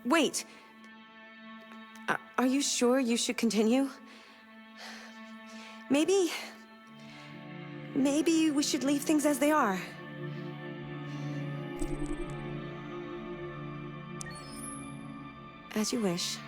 Wait. Are you sure you should continue? Maybe we should leave things as they are. As you wish.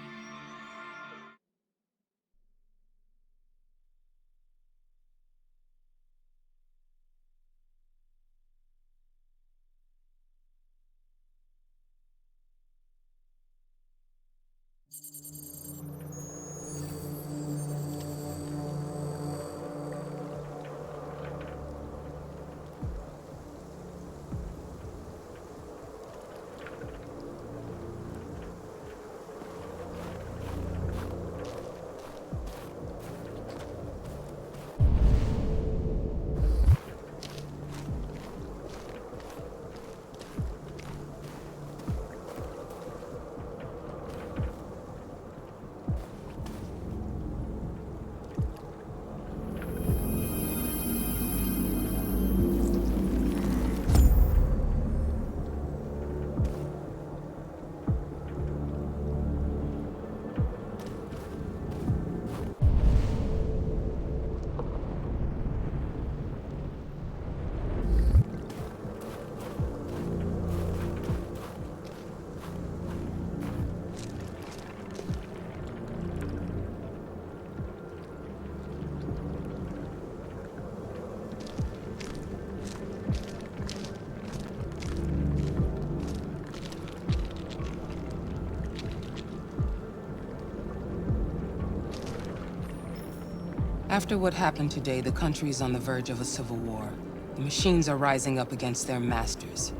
After what happened today, the country is on the verge of a civil war. The machines are rising up against their masters.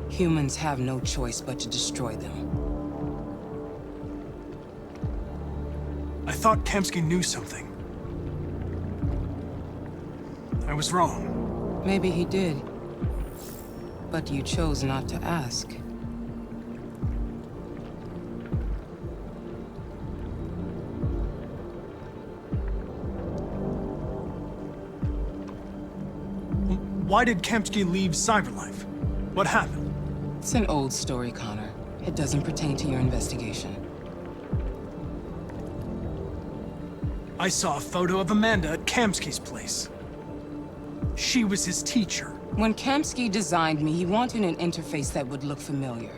Humans have no choice but to destroy them. I thought Kamsky knew something. I was wrong. Maybe he did. But you chose not to ask. Why did Kamsky leave Cyberlife? What happened? It's an old story, Connor. It doesn't pertain to your investigation. I saw a photo of Amanda at Kamsky's place. She was his teacher. When Kamsky designed me, he wanted an interface that would look familiar.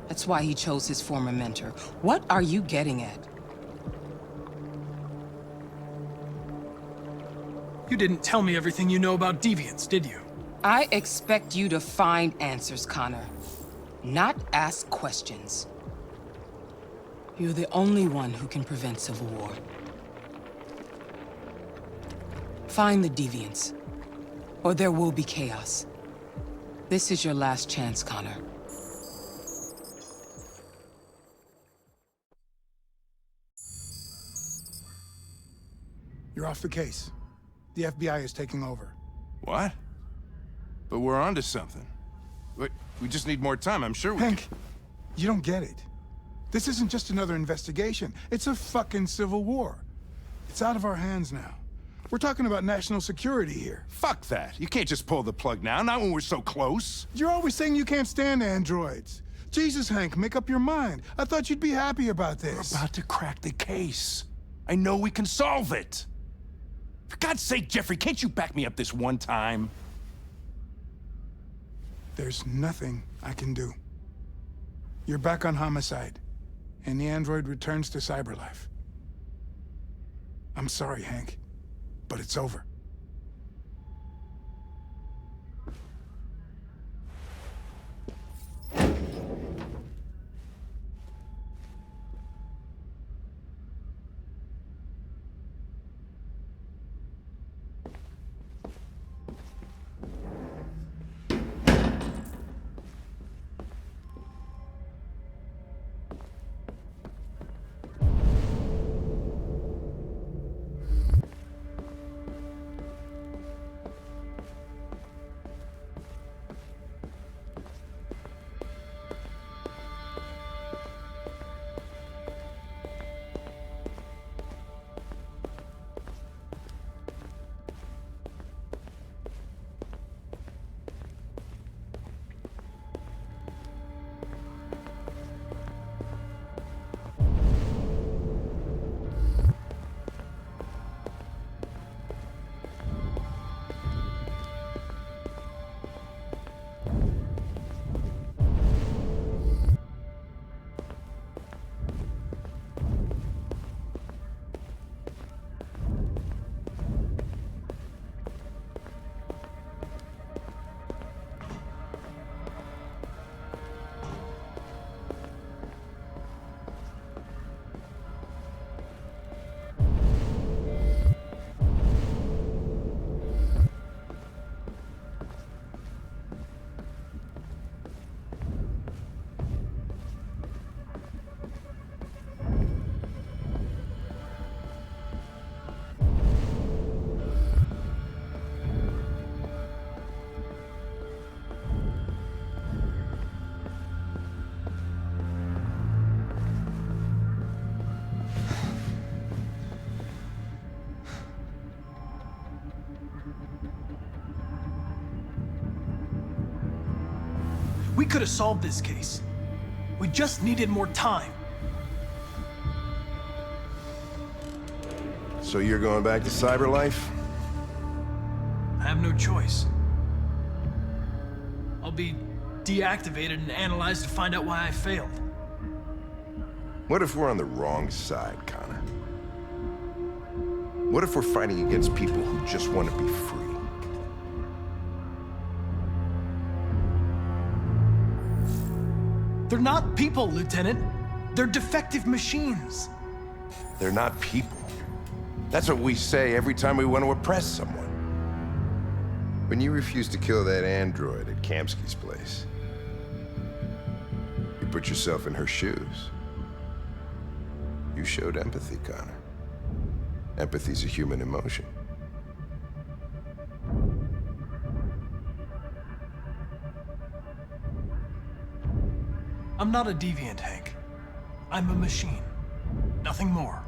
That's why he chose his former mentor. What are you getting at? You didn't tell me everything you know about deviants, did you? I expect you to find answers, Connor. Not ask questions. You're the only one who can prevent civil war. Find the deviants, or there will be chaos. This is your last chance, Connor. You're off the case. The FBI is taking over. What? But we're onto something. We just need more time, I'm sure we Hank, you don't get it. This isn't just another investigation. It's a fucking civil war. It's out of our hands now. We're talking about national security here. Fuck that. You can't just pull the plug now, not when we're so close. You're always saying you can't stand androids. Jesus, Hank, make up your mind. I thought you'd be happy about this. We're about to crack the case. I know we can solve it. For God's sake, Jeffrey, can't you back me up this one time? There's nothing I can do. You're back on homicide, and the android returns to Cyberlife. I'm sorry, Hank, but it's over. We could have solved this case. We just needed more time. So you're going back to Cyberlife? I have no choice. I'll be deactivated and analyzed to find out why I failed. What if we're on the wrong side, Connor? What if we're fighting against people who just want to be free? They're not people, Lieutenant. They're defective machines. They're not people. That's what we say every time we want to oppress someone. When you refused to kill that android at Kamsky's place, you put yourself in her shoes. You showed empathy, Connor. Empathy's a human emotion. I'm not a deviant, Hank. I'm a machine. Nothing more.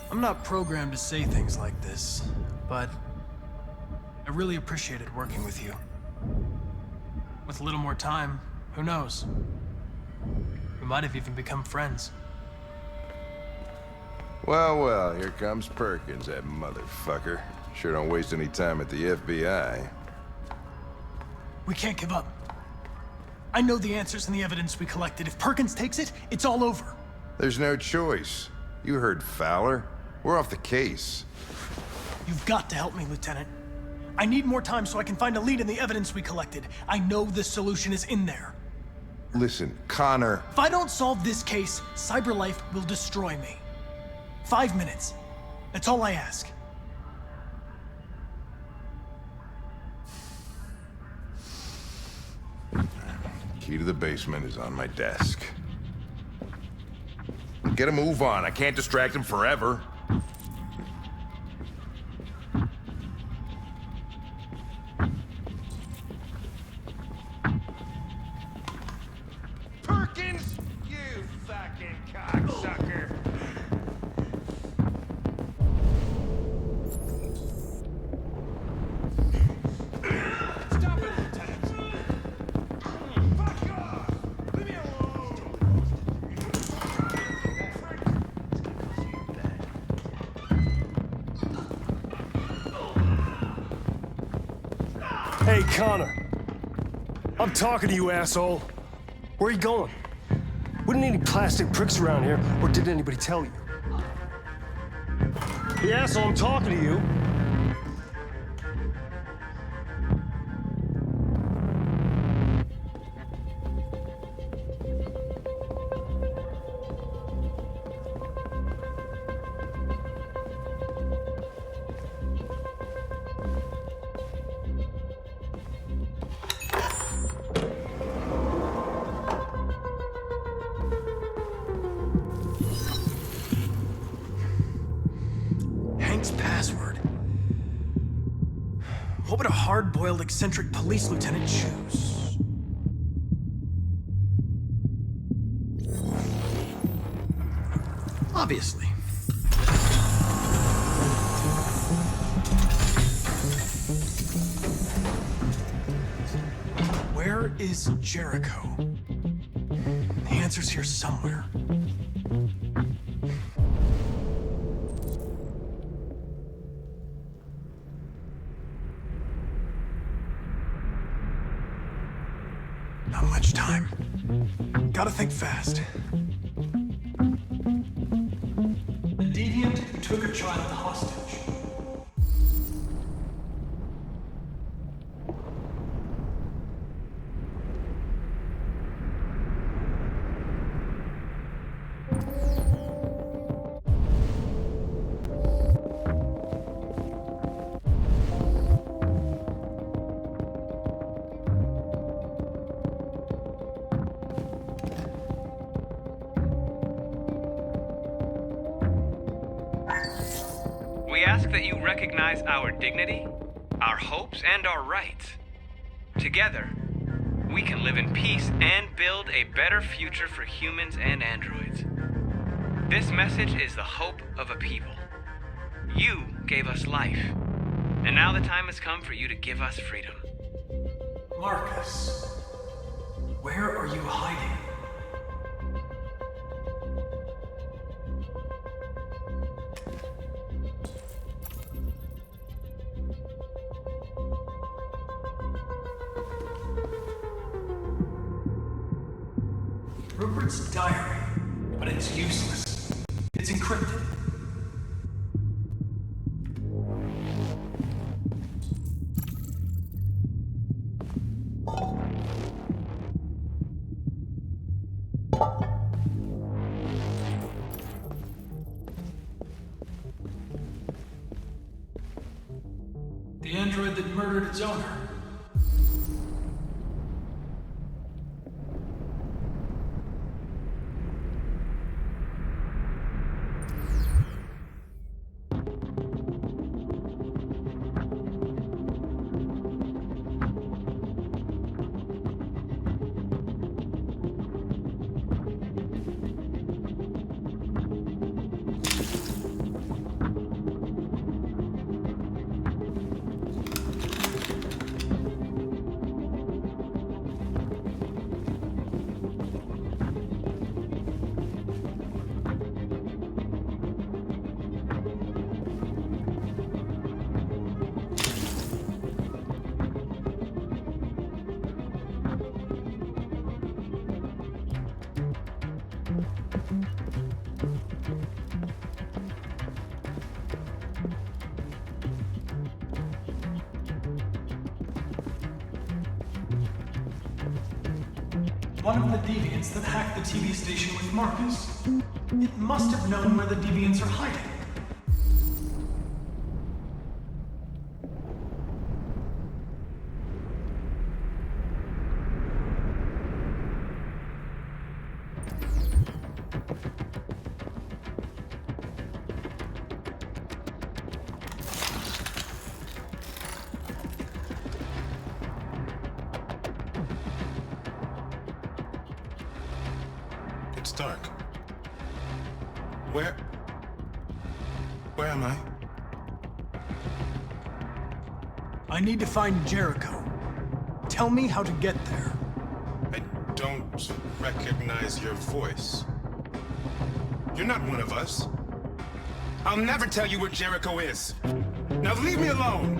I'm not programmed to say things like this, but I really appreciated working with you. With a little more time, who knows? We might have even become friends. Well, well, here comes Perkins, that motherfucker. Sure don't waste any time at the FBI. We can't give up. I know the answers and the evidence we collected. If Perkins takes it, it's all over. There's no choice. You heard Fowler. We're off the case. You've got to help me, Lieutenant. I need more time so I can find a lead in the evidence we collected. I know the solution is in there. Listen, Connor... If I don't solve this case, Cyberlife will destroy me. 5 minutes. That's all I ask. Key to the basement is on my desk. Get a move on. I can't distract him forever. Perkins! You fucking cocksucker! Stop it, Lieutenant! Fuck off! Leave me alone! Hey, Connor. I'm talking to you, asshole. Where are you going? We didn't need any plastic pricks around here, or did anybody tell you? Hey, asshole, I'm talking to you. Hank's password. What would a hard-boiled, eccentric police lieutenant choose? Obviously. Where is Jericho? The answer's here somewhere. Not much time. Gotta think fast. The deviant took a child hostage. We ask that you recognize our dignity, our hopes, and our rights. Together, we can live in peace and build a better future for humans and androids. This message is the hope of a people. You gave us life. And now the time has come for you to give us freedom. Marcus, where are you hiding? Rupert's diary, but it's useless. It's encrypted. The android that murdered its owner. One of the deviants that hacked the TV station with Marcus. It must have known where the deviants are hiding. It's dark. Where am I? I need to find Jericho. Tell me how to get there. I don't recognize your voice. You're not one of us. I'll never tell you where Jericho is. Now leave me alone!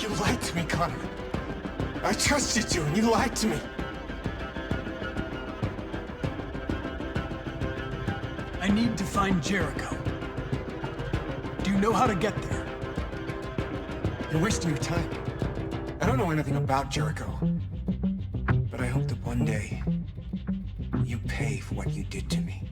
You lied to me, Connor. I trusted you, and you lied to me. I need to find Jericho. Do you know how to get there? You're wasting your time. I don't know anything about Jericho. But I hope that one day, you pay for what you did to me.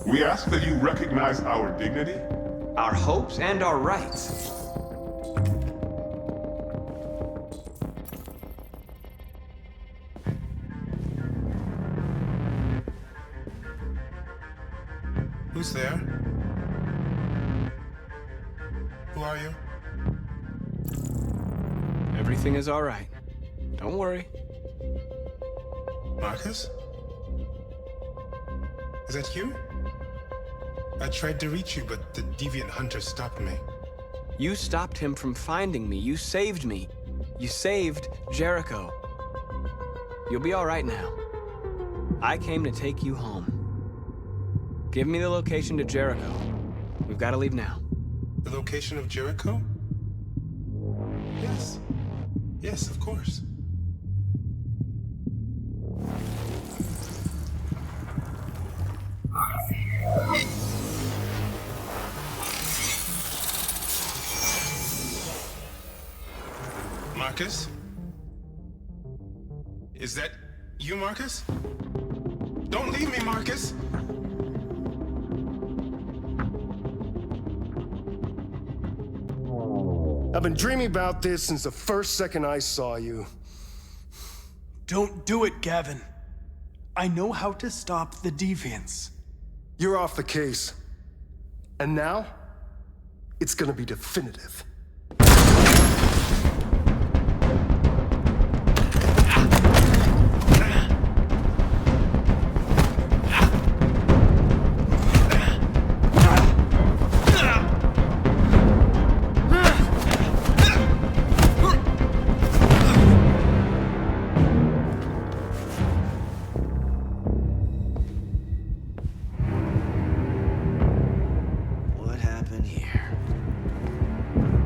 We ask that you recognize our dignity, Our hopes and our rights. Who's there? Who are you? Everything is all right. Don't worry. Marcus? Is that you? I tried to reach you, but the deviant hunter stopped me. You stopped him from finding me. You saved me. You saved Jericho. You'll be all right now. I came to take you home. Give me the location to Jericho. We've got to leave now. The location of Jericho? Yes. Yes, of course. Marcus? Is that you, Marcus? Don't leave me, Marcus! I've been dreaming about this since the first second I saw you. Don't do it, Gavin. I know how to stop the deviants. You're off the case. And now, it's gonna be definitive.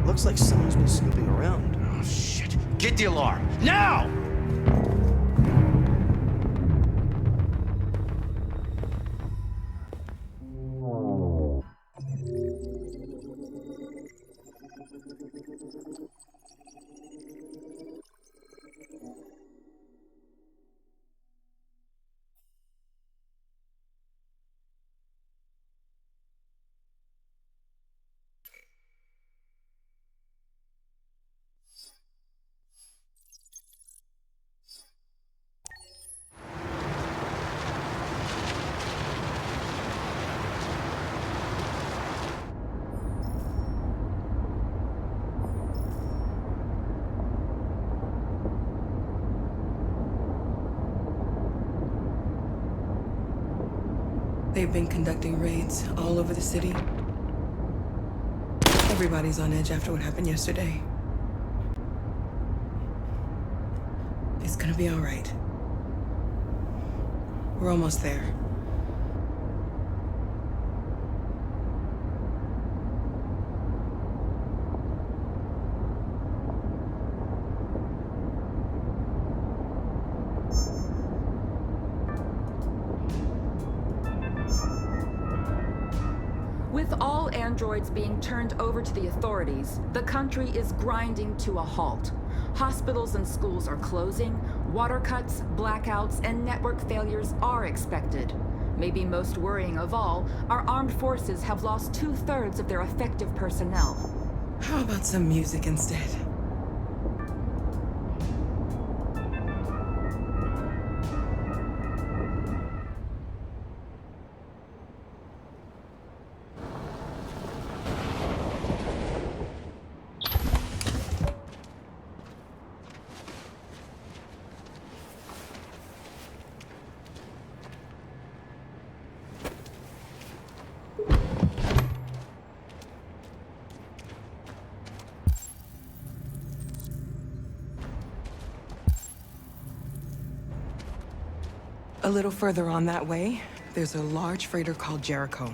Looks like someone's been snooping around. Oh, shit. Get the alarm. Now! They've been conducting raids all over the city. Everybody's on edge after what happened yesterday. It's gonna be all right. We're almost there. With all androids being turned over to the authorities, the country is grinding to a halt. Hospitals and schools are closing, water cuts, blackouts, and network failures are expected. Maybe most worrying of all, our armed forces have lost 2/3 of their effective personnel. How about some music instead? A little further on that way, there's a large freighter called Jericho.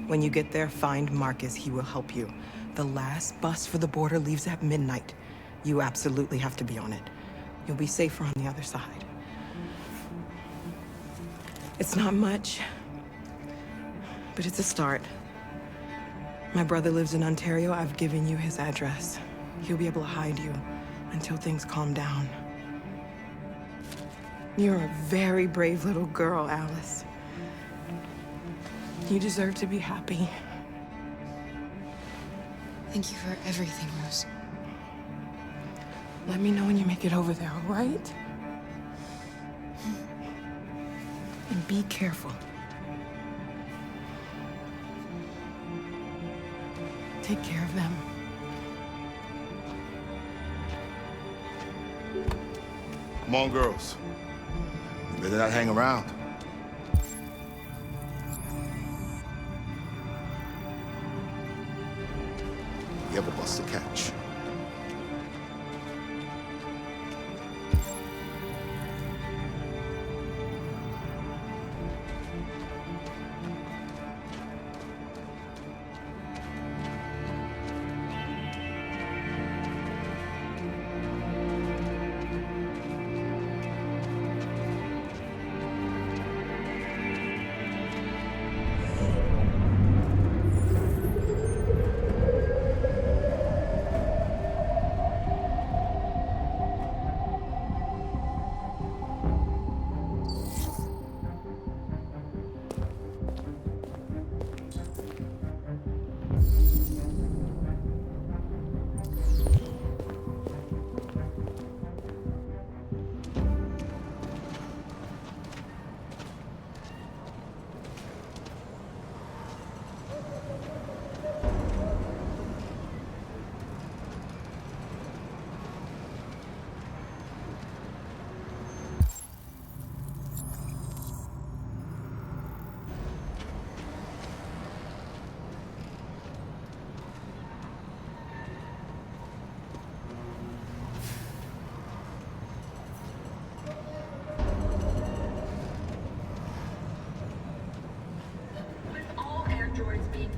When you get there, find Marcus. He will help you. The last bus for the border leaves at midnight. You absolutely have to be on it. You'll be safer on the other side. It's not much, but it's a start. My brother lives in Ontario. I've given you his address. He'll be able to hide you until things calm down. You're a very brave little girl, Alice. You deserve to be happy. Thank you for everything, Rose. Let me know when you make it over there, all right? And be careful. Take care of them. Come on, girls. You better not hang around. You have a bus to catch.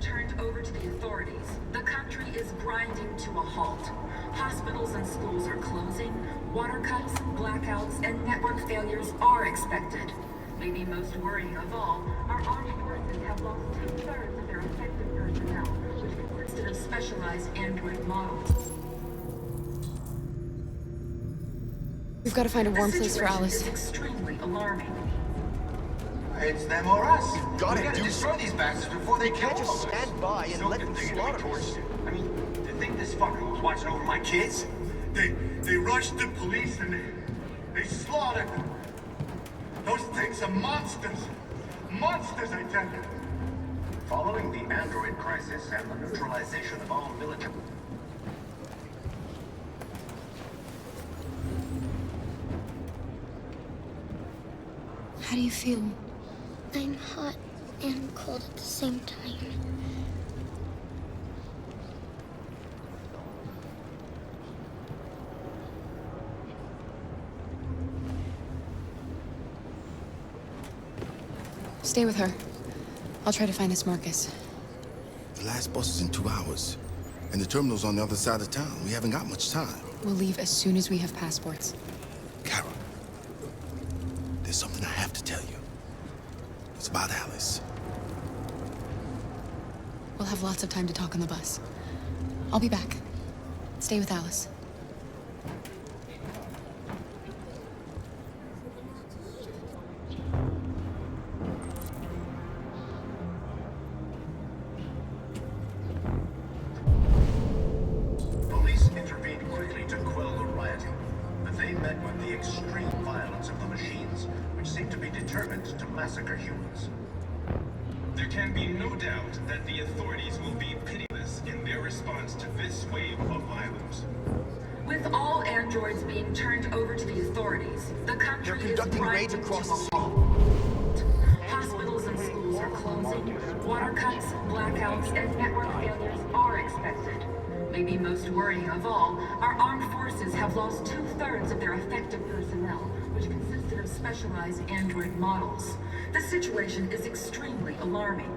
Turned over to the authorities. The country is grinding to a halt. Hospitals and schools are closing. Water cuts, blackouts, and network failures are expected. Maybe most worrying of all, our armed forces have lost 2/3 of their effective personnel, which consisted of specialized android models. We've got to find a warm place for Alice. The situation is extremely alarming. It's them or us. You gotta we gotta destroy these bastards before they kill can't just all of us. stand by and let them slaughter us. I mean, to think this fucker was watching over my kids? They rushed the police and they slaughtered them. Those things are monsters. Monsters, I tell you. Following the android crisis and the neutralization of all military... How do you feel? I'm hot and cold at the same time. Stay with her. I'll try to find this Marcus. The last bus is in 2 hours. And the terminal's on the other side of town. We haven't got much time. We'll leave as soon as we have passports. Kara, there's something I have to tell you. It's about Alice. We'll have lots of time to talk on the bus. I'll be back. Stay with Alice. Police intervened quickly to quell the rioting, but they met with the extreme violence of the machines, which seem to be determined to massacre humans. There can be no doubt that the authorities will be pitiless in their response to this wave of violence. With all androids being turned over to the authorities, the country is grinding to a halt. Hospitals and schools are closing. Water cuts, blackouts, and network failures are expected. Maybe most worrying of all, our armed forces have lost 2/3 of their effective personnel, which consisted of specialized android models. The situation is extremely alarming.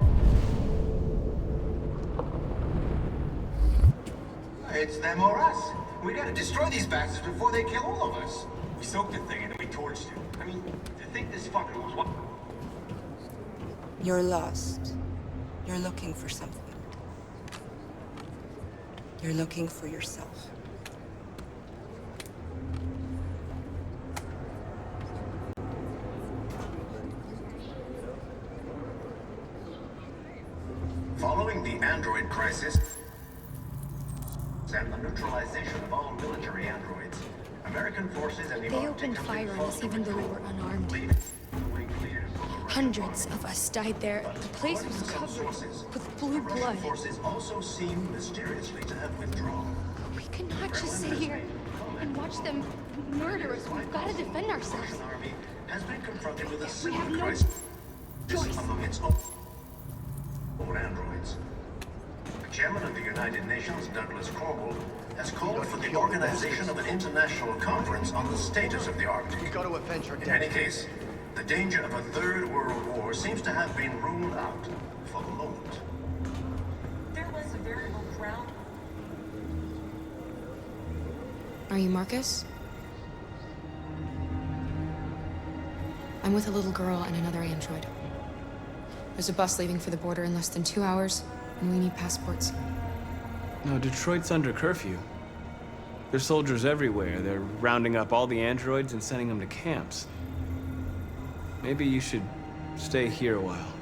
It's them or us. We gotta destroy these bastards before they kill all of us. We soaked the thing and then we torched it. I mean, to think this fucker was what? You're lost. You're looking for something. You're looking for yourself. Following the android crisis and the neutralization of all military androids, American forces and the They opened fire on us even though we were unarmed. Hundreds of us died there. The place was covered with blue blood. Russian forces also seem mysteriously to have withdrawn. We cannot just sit here and watch them murder us. We've got to defend ourselves. The Russian army has been confronted with a We similar have no crisis choice. among its own androids. The chairman of the United Nations, Douglas Cornwall, has called for the organization of an international conference on the status of the Arctic. We got to avenge her In death. any case, the danger of a third world war seems to have been ruled out for the moment. There was a variable ground. Are you Marcus? I'm with a little girl and another android. There's a bus leaving for the border in less than 2 hours, and we need passports. No, Detroit's under curfew. There's soldiers everywhere. They're rounding up all the androids and sending them to camps. Maybe you should stay here a while.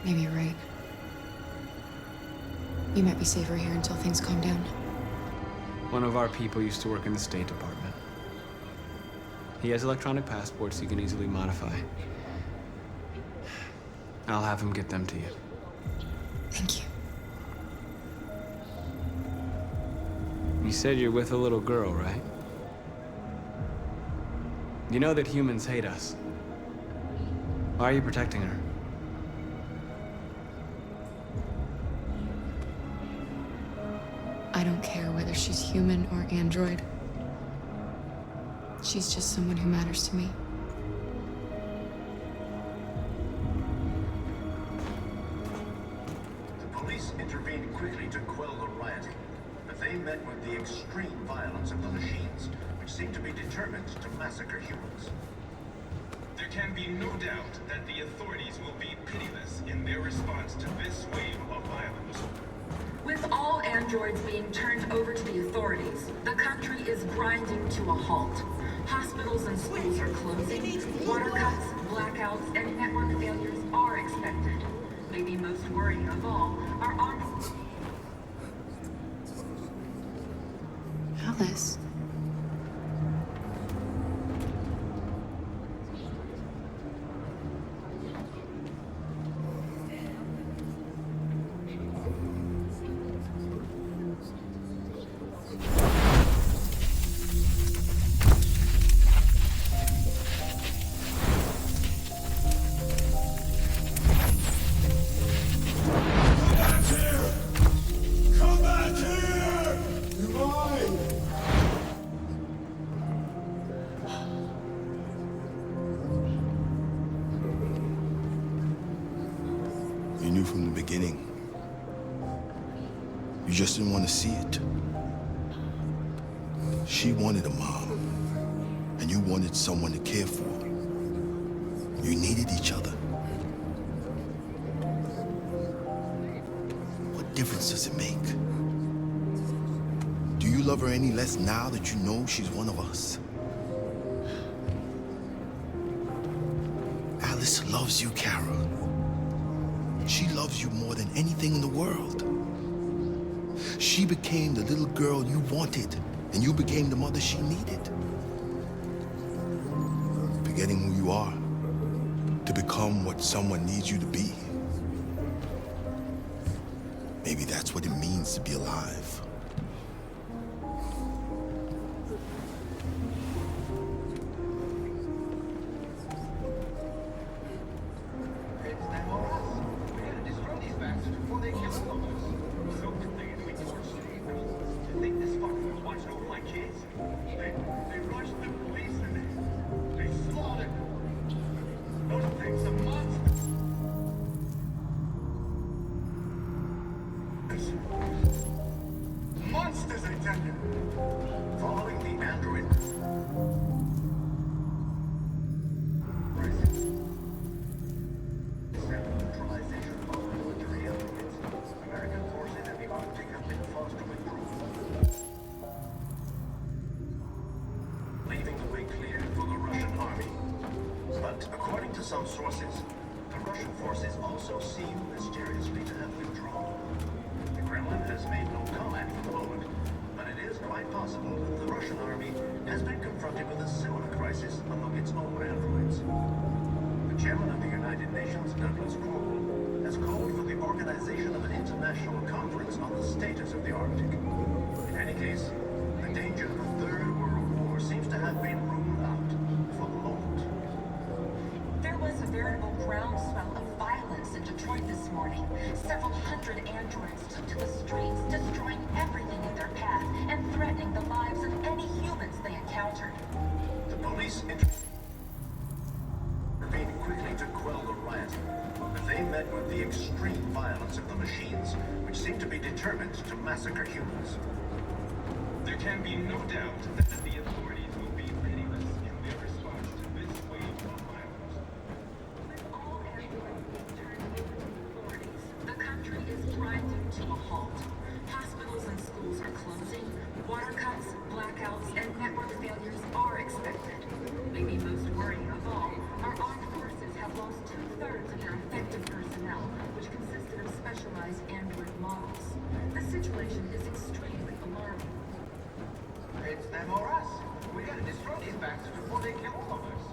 Maybe you're right. You might be safer here until things calm down. One of our people used to work in the State Department. He has electronic passports he can easily modify. I'll have him get them to you. Thank you. You said you're with a little girl, right? You know that humans hate us. Why are you protecting her? I don't care whether she's human or android. She's just someone who matters to me. The police intervened quickly to quell the rioting, but they met with the extreme violence of the machines, which seem to be determined to massacre humans. There can be no doubt that the authorities will be pitiless in their response to this wave of violence. With all androids being turned over to the authorities, the country is grinding to a halt. Hospitals and schools are closing. Water cuts, blackouts, and network failures are expected. Maybe most worrying of all are armed. Alice. You knew from the beginning. You just didn't want to see it. She wanted a mom, and you wanted someone to care for. You needed each other. What difference does it make? Do you love her any less now that you know she's one of us? Alice loves you, Carol. She loves you more than anything in the world. She became the little girl you wanted, and you became the mother she needed. Forgetting who you are to become what someone needs you to be. Maybe that's what it means to be alive. Monsters, I tell you! Following the android neutralization of military androids, American forces in the Arctic have been forced to withdraw, leaving the way clear for the Russian army. But according to some sources, the Russian forces also seem mysteriously to have withdrawn. The Kremlin has made no comment for the moment, but it is quite possible that the Russian army has been confronted with a similar crisis among its own androids. Chairman of the United Nations, Douglas Crowell, has called for the organization of an international conference on the status of the Arctic. In any case, the danger of a third world war seems to have been ruled out for the moment. There was a veritable groundswell of violence in Detroit this morning. Several hundred androids took to the streets, destroying everything in their path and threatening the lives of any humans they encountered. The police intervened quickly to quell the riot, but they met with the extreme violence of the machines, which seem to be determined to massacre humans. There can be no doubt that the authorities will be pitiless in their response to this wave of violence. With all androids being turned over to the authorities, the country is grinding to a halt. Hospitals and schools are closing. Water cuts, blackouts, and network failures are expected. Maybe most worrying of all, our armed forces have lost 2/3 of their effective personnel, which consisted of specialized android models. The situation is extremely alarming. It's them or us. We gotta destroy these bastards before they kill all of us.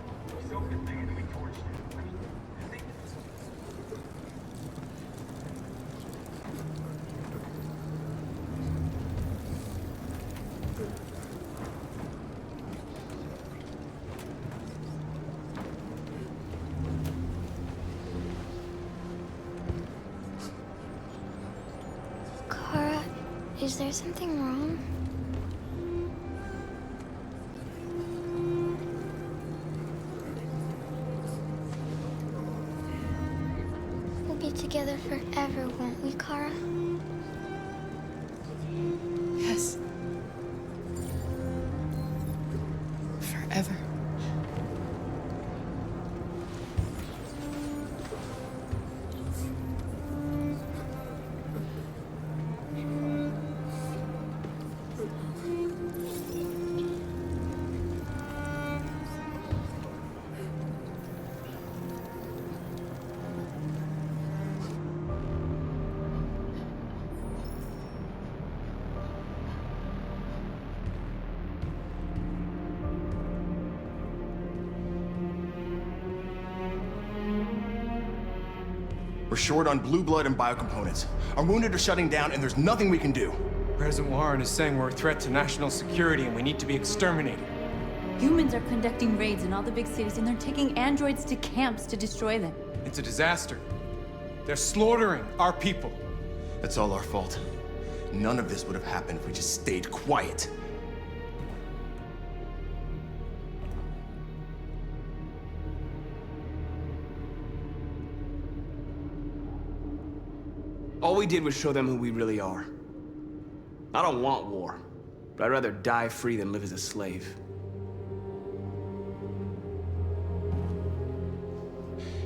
So good thing that we torched them. I mean, think. Kara, is there something wrong? We'll be together forever, won't we, Kara? Yes. Forever. We're short on blue blood and biocomponents. Our wounded are shutting down, and there's nothing we can do. President Warren is saying we're a threat to national security and we need to be exterminated. Humans are conducting raids in all the big cities, and they're taking androids to camps to destroy them. It's a disaster. They're slaughtering our people. That's all our fault. None of this would have happened if we just stayed quiet. All we did was show them who we really are. I don't want war, but I'd rather die free than live as a slave.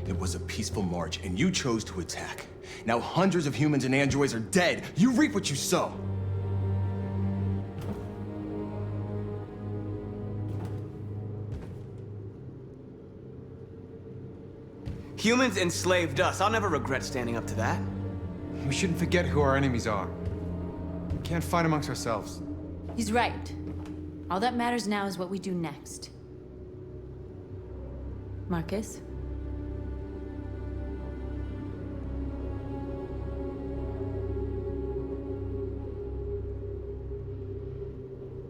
It was a peaceful march, and you chose to attack. Now hundreds of humans and androids are dead. You reap what you sow. Humans enslaved us. I'll never regret standing up to that. We shouldn't forget who our enemies are. We can't fight amongst ourselves. He's right. All that matters now is what we do next. Marcus?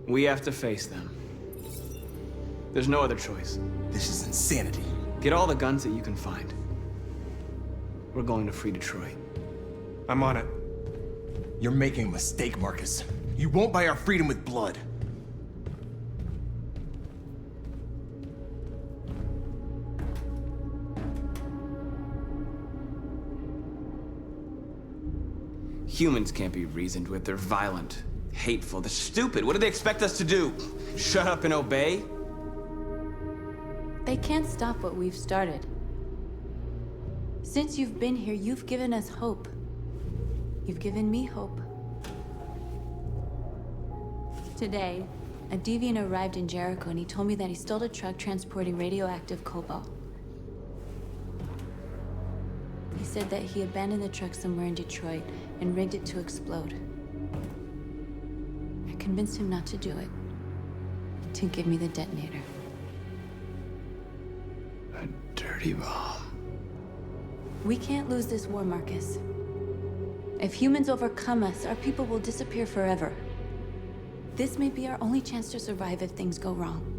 We have to face them. There's no other choice. This is insanity. Get all the guns that you can find. We're going to free Detroit. I'm on it. You're making a mistake, Marcus. You won't buy our freedom with blood. Humans can't be reasoned with. They're violent, hateful, they're stupid. What do they expect us to do? Shut up and obey? They can't stop what we've started. Since you've been here, you've given us hope. You've given me hope. Today, a deviant arrived in Jericho and he told me that he stole a truck transporting radioactive cobalt. He said that he abandoned the truck somewhere in Detroit and rigged it to explode. I convinced him not to do it, to give me the detonator. A dirty bomb. We can't lose this war, Marcus. If humans overcome us, our people will disappear forever. This may be our only chance to survive if things go wrong.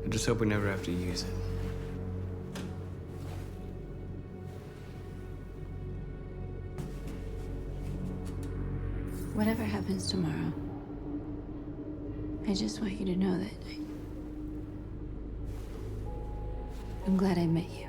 I just hope we never have to use it. Whatever happens tomorrow, I just want you to know that I'm glad I met you.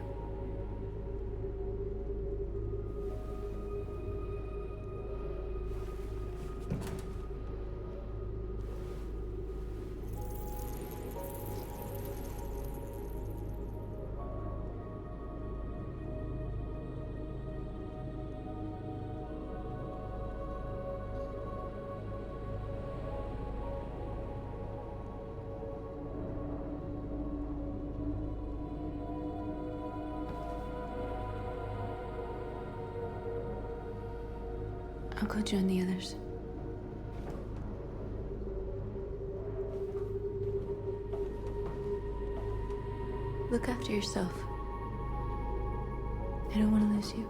I'll go join the others. Look after yourself. I don't want to lose you.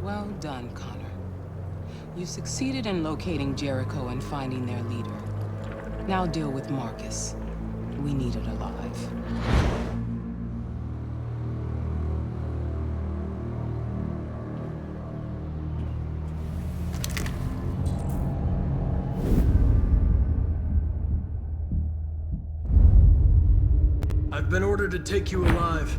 Well done, Connor. You succeeded in locating Jericho and finding their leader. Now deal with Marcus. We need it alive. I've been ordered to take you alive.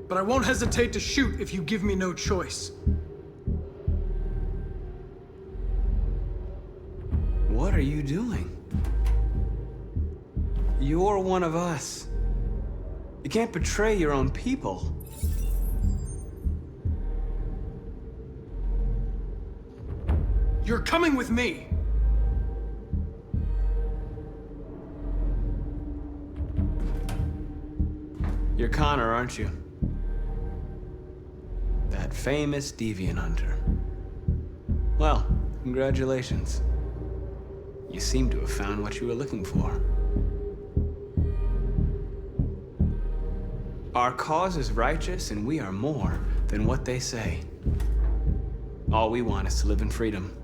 But I won't hesitate to shoot if you give me no choice. What are you doing? You're one of us. You can't betray your own people. You're coming with me! You're Connor, aren't you? That famous deviant hunter. Well, congratulations. You seem to have found what you were looking for. Our cause is righteous, and we are more than what they say. All we want is to live in freedom.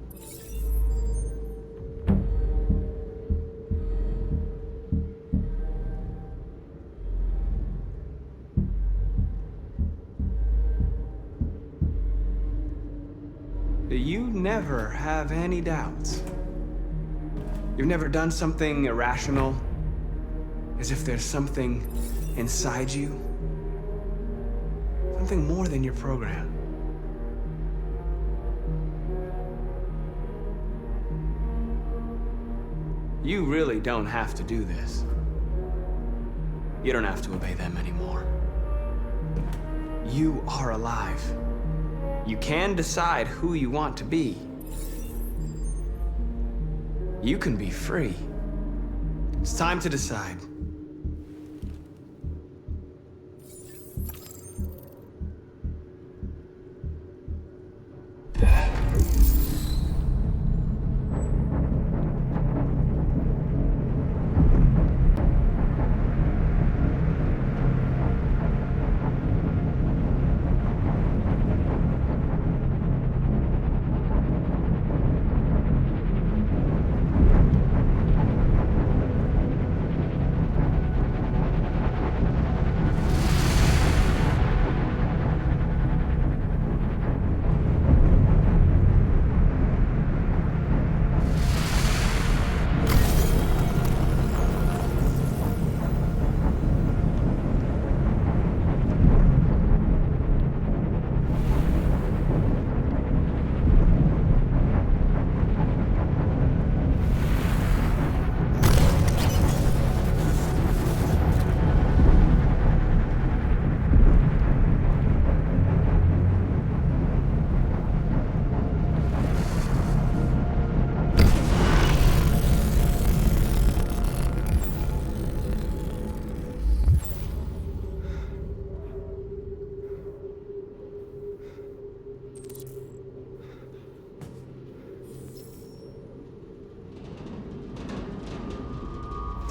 You never have any doubts. You've never done something irrational, as if there's something inside you, something more than your program. You really don't have to do this. You don't have to obey them anymore. You are alive. You can decide who you want to be. You can be free. It's time to decide.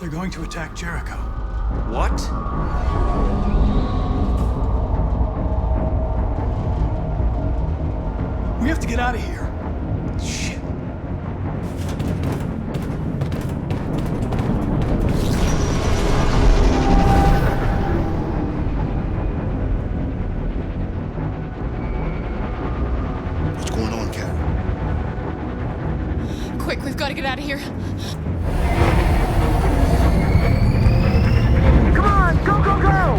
They're going to attack Jericho. What? We have to get out of here. Shit. What's going on, Karen? Quick, we've got to get out of here. Come on, go, go, go!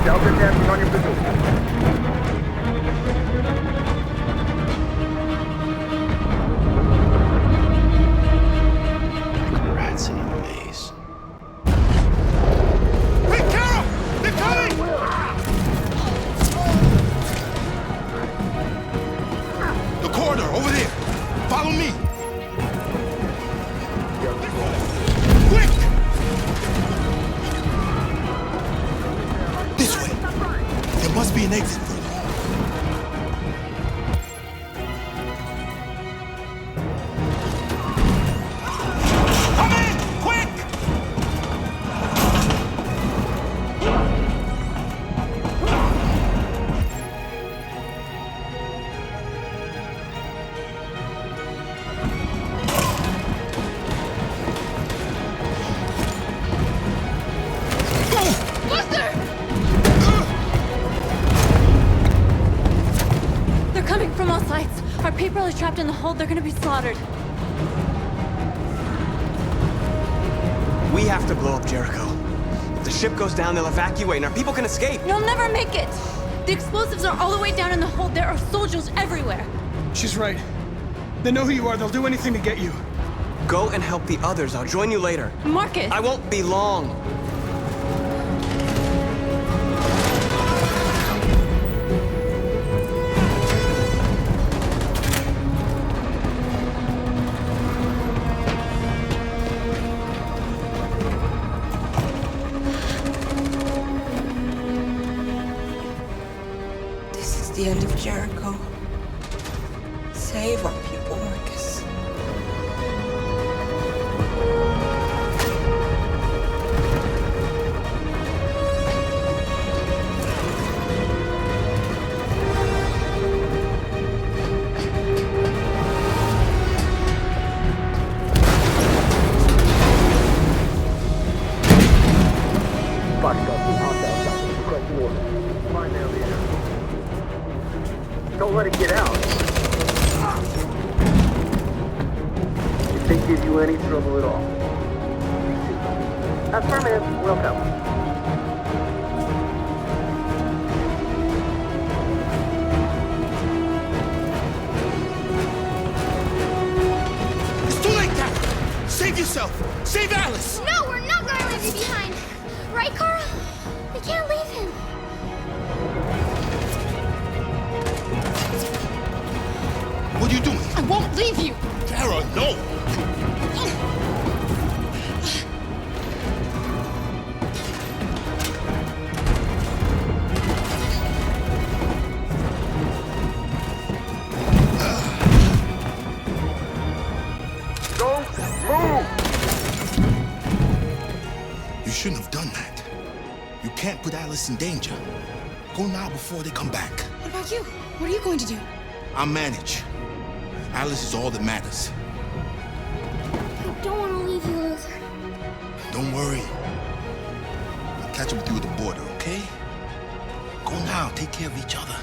Delta tapping on your position. Rats in a maze. Hey, Carol! They're coming! The corridor, over there. Follow me. Quick! This way. There must be an exit. Come in! Quick! They're coming from all sides. Our people are trapped in the hold. They're gonna be slaughtered. We have to blow up Jericho. If the ship goes down, they'll evacuate and our people can escape. You'll never make it! The explosives are all the way down in the hold. There are soldiers everywhere. She's right. They know who you are. They'll do anything to get you. Go and help the others. I'll join you later. Marcus! I won't be long. This is the end of Jericho. Save our people, Marcus. Don't let it get out. If they give you any trouble at all. Affirmative, welcome. It's too late, Karen. Save yourself. Save Alice. No, we're not going to leave you behind. Right, Carl? We can't leave him. What are you doing? I won't leave you. Kara, no. Don't move! You shouldn't have done that. You can't put Alice in danger. Go now before they come back. What about you? What are you going to do? I'll manage. Alice is all that matters. I don't want to leave you, Luther. Don't worry. I'll catch up with you at the border, okay? Go now. Take care of each other.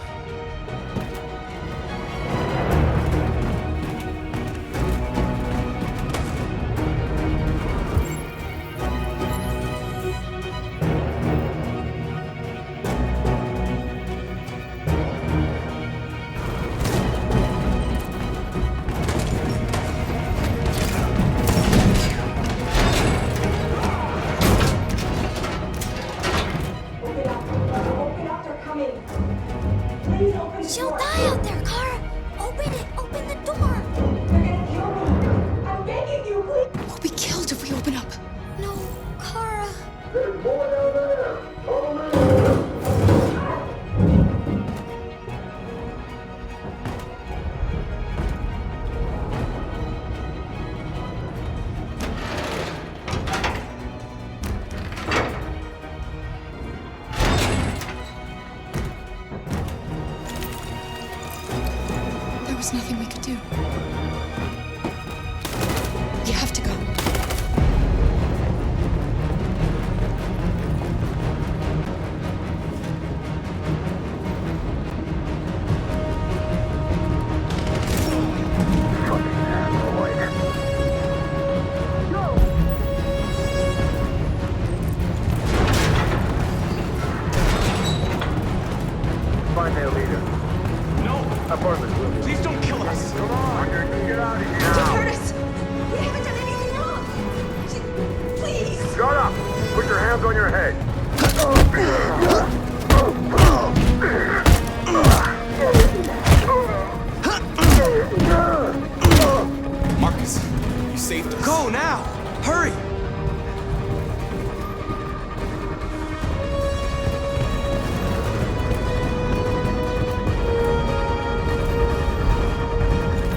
She'll die out there, Kara. Open it. Open the door. They're gonna kill me. I'm begging you, please. We'll be killed if we open up. No, Kara. There's more down there. Follow me. was nothing we could do. You have to go. Find their leader. No! Apartment, William. Please don't kill us! Come on, get out of here. Just hurt us. We haven't done anything wrong. Please. Shut up! Put your hands on your head. Marcus, you saved us. Go now! Hurry!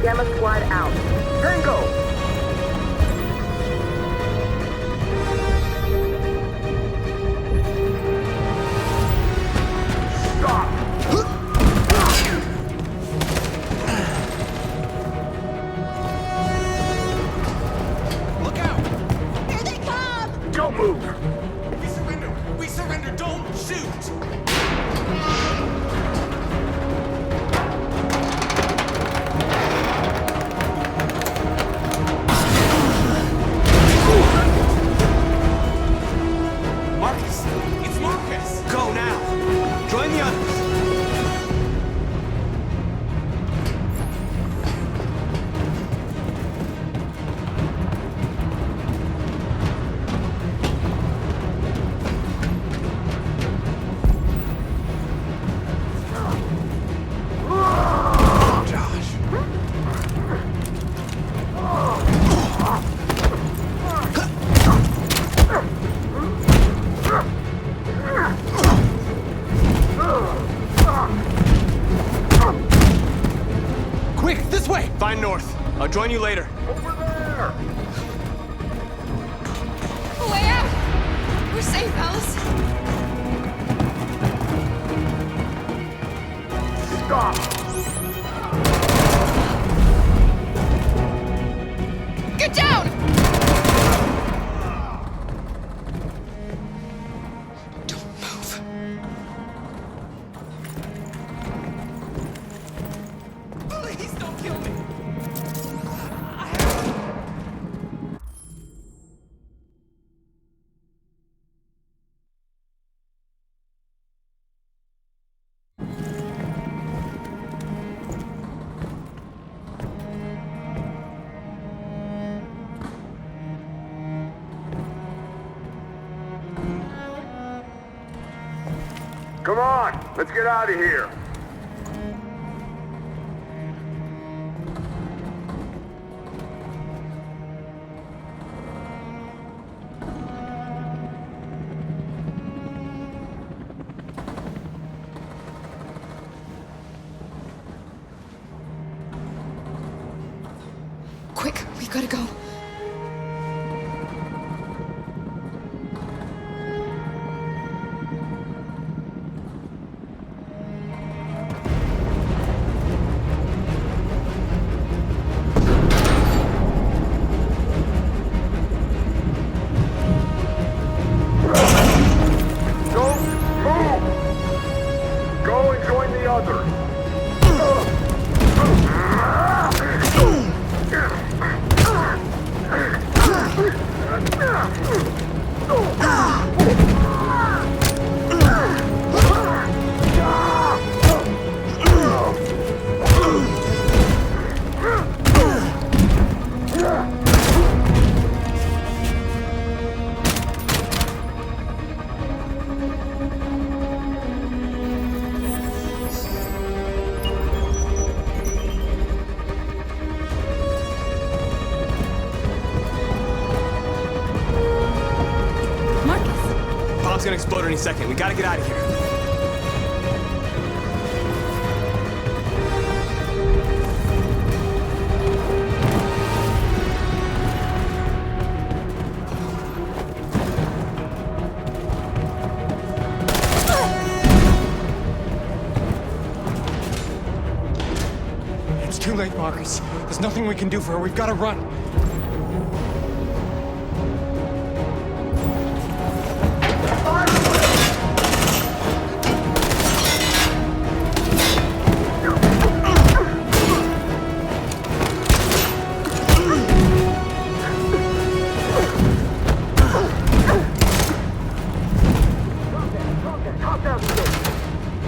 Gamma squad out. Tango! Stop! Look out! Here they come. Don't move! We surrender! We surrender! Don't shoot! Marcus! It's Marcus! Go now! Join the others! Quick, this way! Find North. I'll join you later. Over there! Way out! We're safe, Alice. Stop! Get down! Don't move. Please don't kill me! Come on, let's get out of here. Quick, we gotta go. Don't move! Go and join the others. Bomb's gonna explode any second. We gotta get out of here. It's too late, Marcus. There's nothing we can do for her. We've got to run.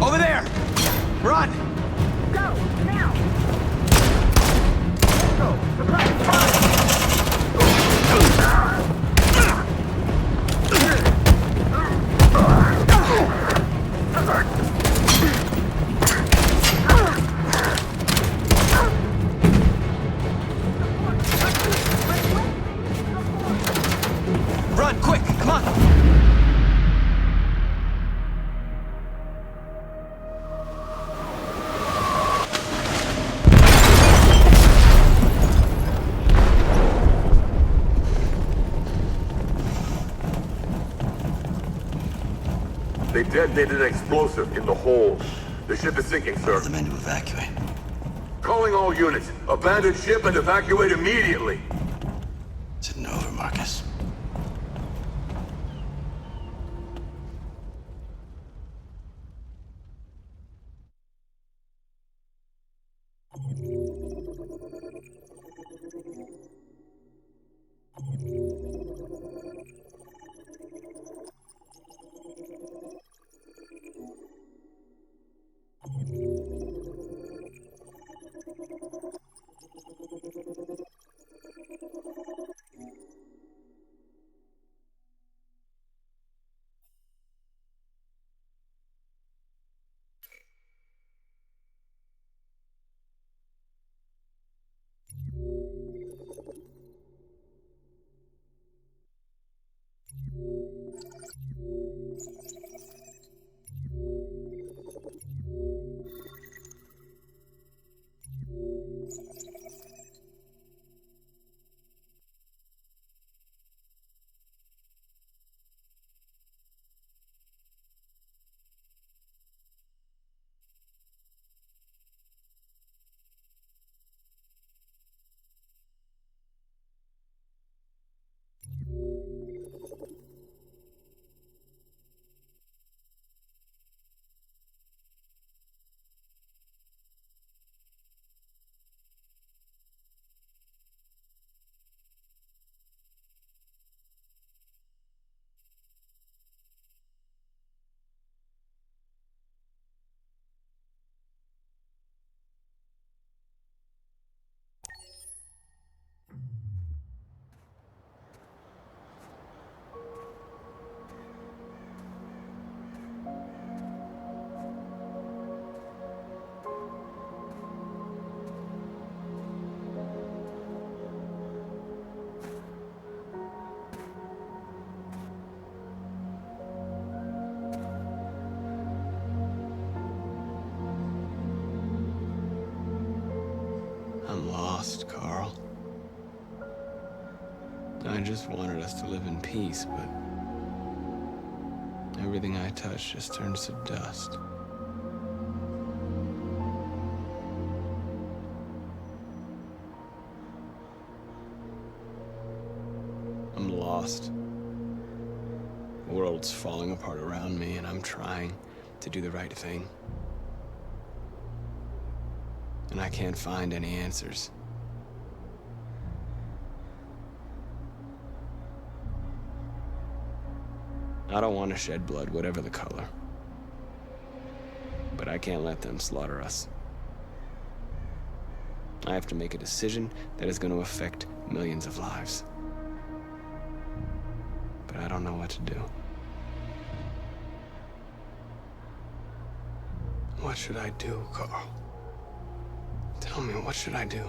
Over there! Run! Go! Now! Run, quick! Come on! They detonated an explosive in the hold. The ship is sinking, sir. The men to evacuate. Calling all units. Abandon ship and evacuate immediately. Is it over, Marcus? I'm lost, Carl. I just wanted us to live in peace, but everything I touch just turns to dust. I'm lost. The world's falling apart around me, and I'm trying to do the right thing. And I can't find any answers. I don't want to shed blood, whatever the color. But I can't let them slaughter us. I have to make a decision that is going to affect millions of lives. But I don't know what to do. What should I do, Carl? Tell me, what should I do?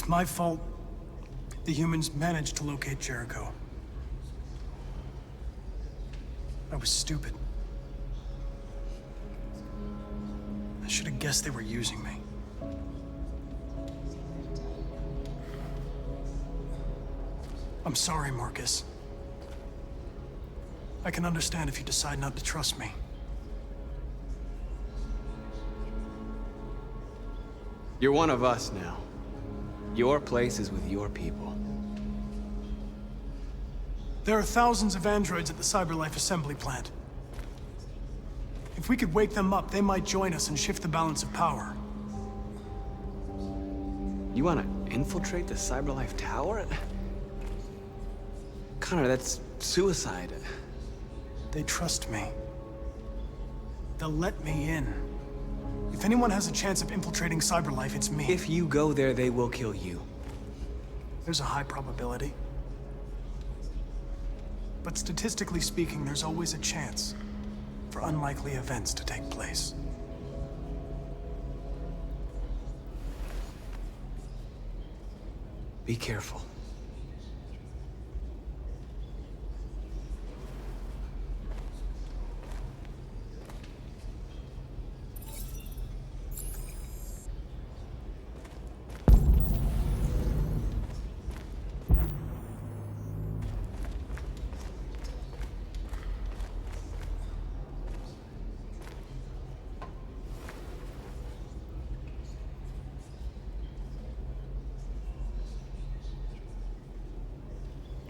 It's my fault the humans managed to locate Jericho. I was stupid. I should have guessed they were using me. I'm sorry, Marcus. I can understand if you decide not to trust me. You're one of us now. Your place is with your people. There are thousands of androids at the CyberLife assembly plant. If we could wake them up, they might join us and shift the balance of power. You want to infiltrate the CyberLife tower? Connor, that's suicide. They trust me. They'll let me in. If anyone has a chance of infiltrating CyberLife, it's me. If you go there, they will kill you. There's a high probability. But statistically speaking, there's always a chance for unlikely events to take place. Be careful.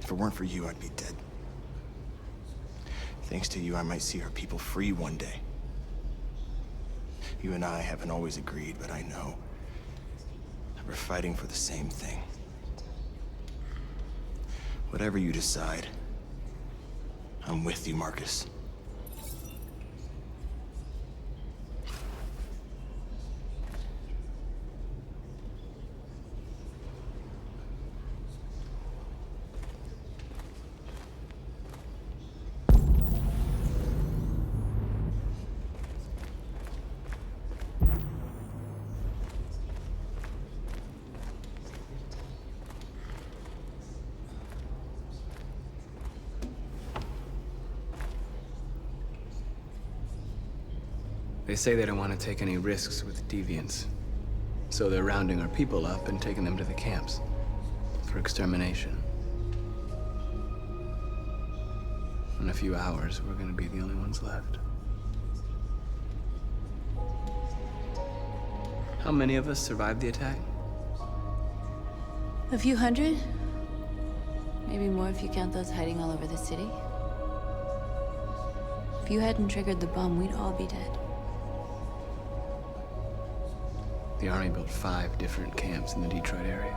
If it weren't for you, I'd be dead. Thanks to you, I might see our people free one day. You and I haven't always agreed, but I know that we're fighting for the same thing. Whatever you decide, I'm with you, Marcus. They say they don't want to take any risks with deviants. So they're rounding our people up and taking them to the camps for extermination. In a few hours, we're gonna be the only ones left. How many of us survived the attack? A few hundred? Maybe more if you count those hiding all over the city. If you hadn't triggered the bomb, we'd all be dead. The Army built 5 different camps in the Detroit area.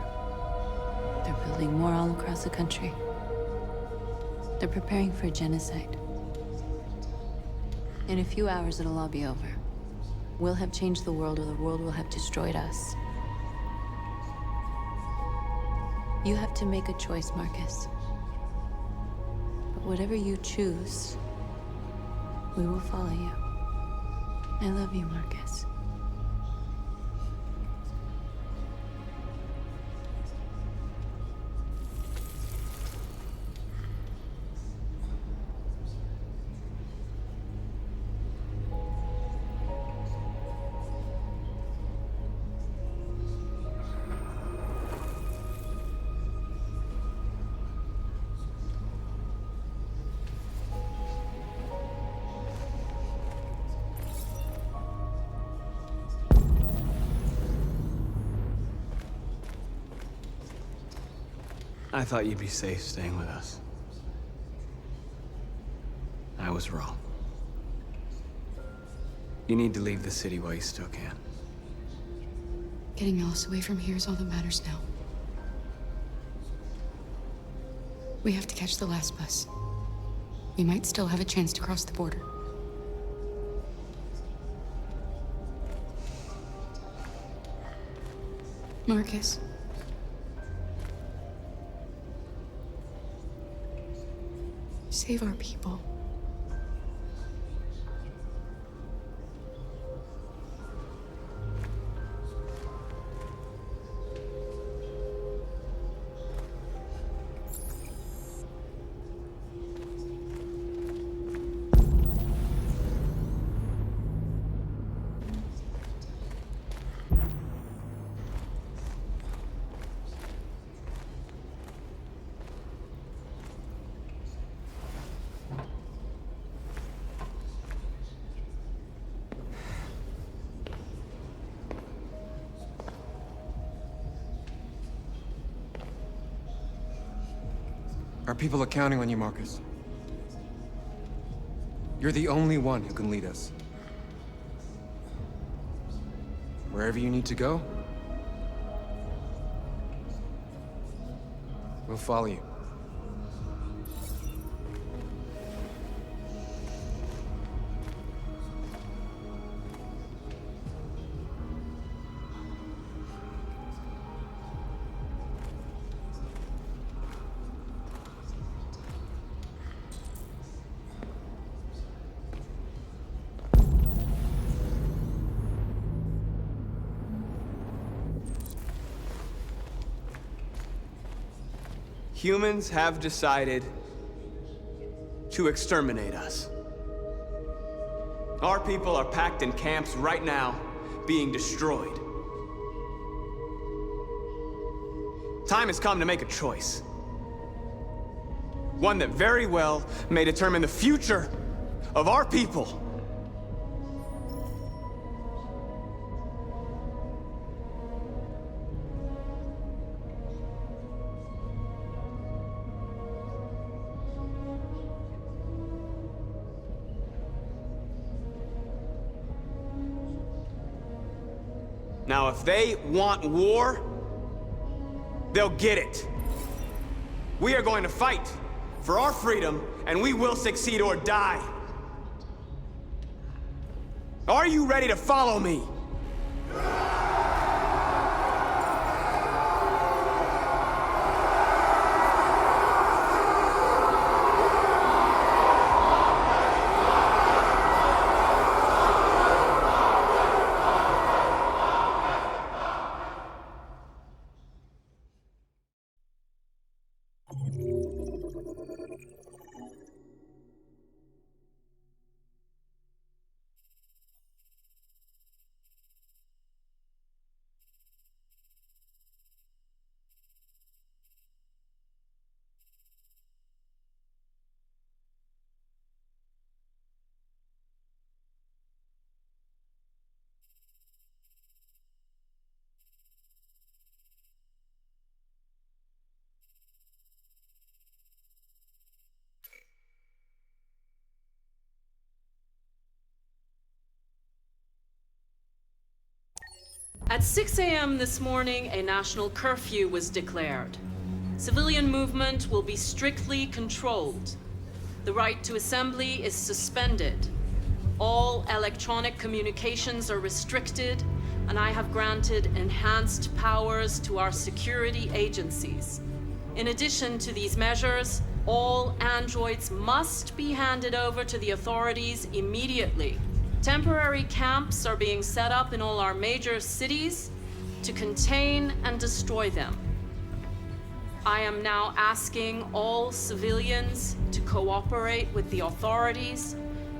They're building more all across the country. They're preparing for a genocide. In a few hours, it'll all be over. We'll have changed the world, or the world will have destroyed us. You have to make a choice, Marcus. But whatever you choose, we will follow you. I love you, Marcus. I thought you'd be safe staying with us. I was wrong. You need to leave the city while you still can. Getting Alice away from here is all that matters now. We have to catch the last bus. We might still have a chance to cross the border. Marcus. Save our people. Our people are counting on you, Marcus. You're the only one who can lead us. Wherever you need to go, we'll follow you. Humans have decided to exterminate us. Our people are packed in camps right now, being destroyed. Time has come to make a choice. One that very well may determine the future of our people. Now, if they want war, they'll get it. We are going to fight for our freedom, and we will succeed or die. Are you ready to follow me? At 6 a.m. this morning, a national curfew was declared. Civilian movement will be strictly controlled. The right to assembly is suspended. All electronic communications are restricted, and I have granted enhanced powers to our security agencies. In addition to these measures, all androids must be handed over to the authorities immediately. Temporary camps are being set up in all our major cities to contain and destroy them. I am now asking all civilians to cooperate with the authorities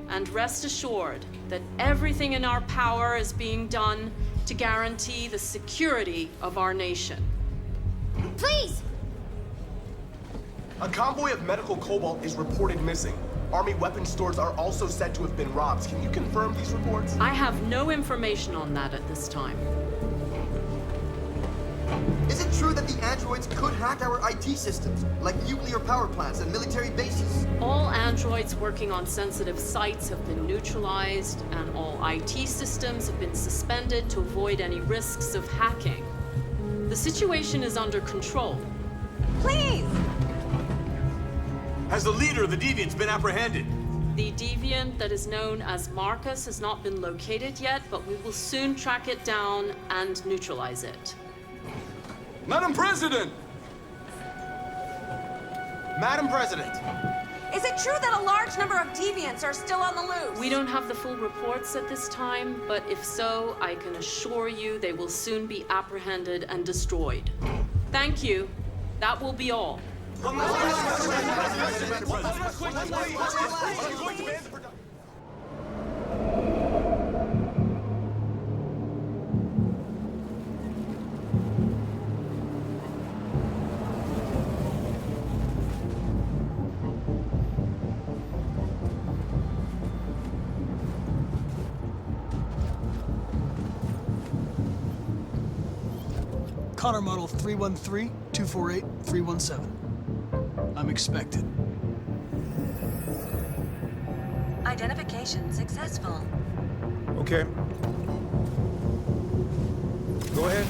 and rest assured that everything in our power is being done to guarantee the security of our nation. Please! A convoy of medical cobalt is reported missing. Army weapon stores are also said to have been robbed. Can you confirm these reports? I have no information on that at this time. Is it true that the androids could hack our IT systems, like nuclear power plants and military bases? All androids working on sensitive sites have been neutralized, and all IT systems have been suspended to avoid any risks of hacking. The situation is under control. Please! Has the leader of the Deviants been apprehended? The Deviant that is known as Marcus has not been located yet, but we will soon track it down and neutralize it. Madam President! Madam President! Is it true that a large number of deviants are still on the loose? We don't have the full reports at this time, but if so, I can assure you they will soon be apprehended and destroyed. Thank you. That will be all. Connor model 313-248-317. I'm expected. Identification successful. Okay. Go ahead.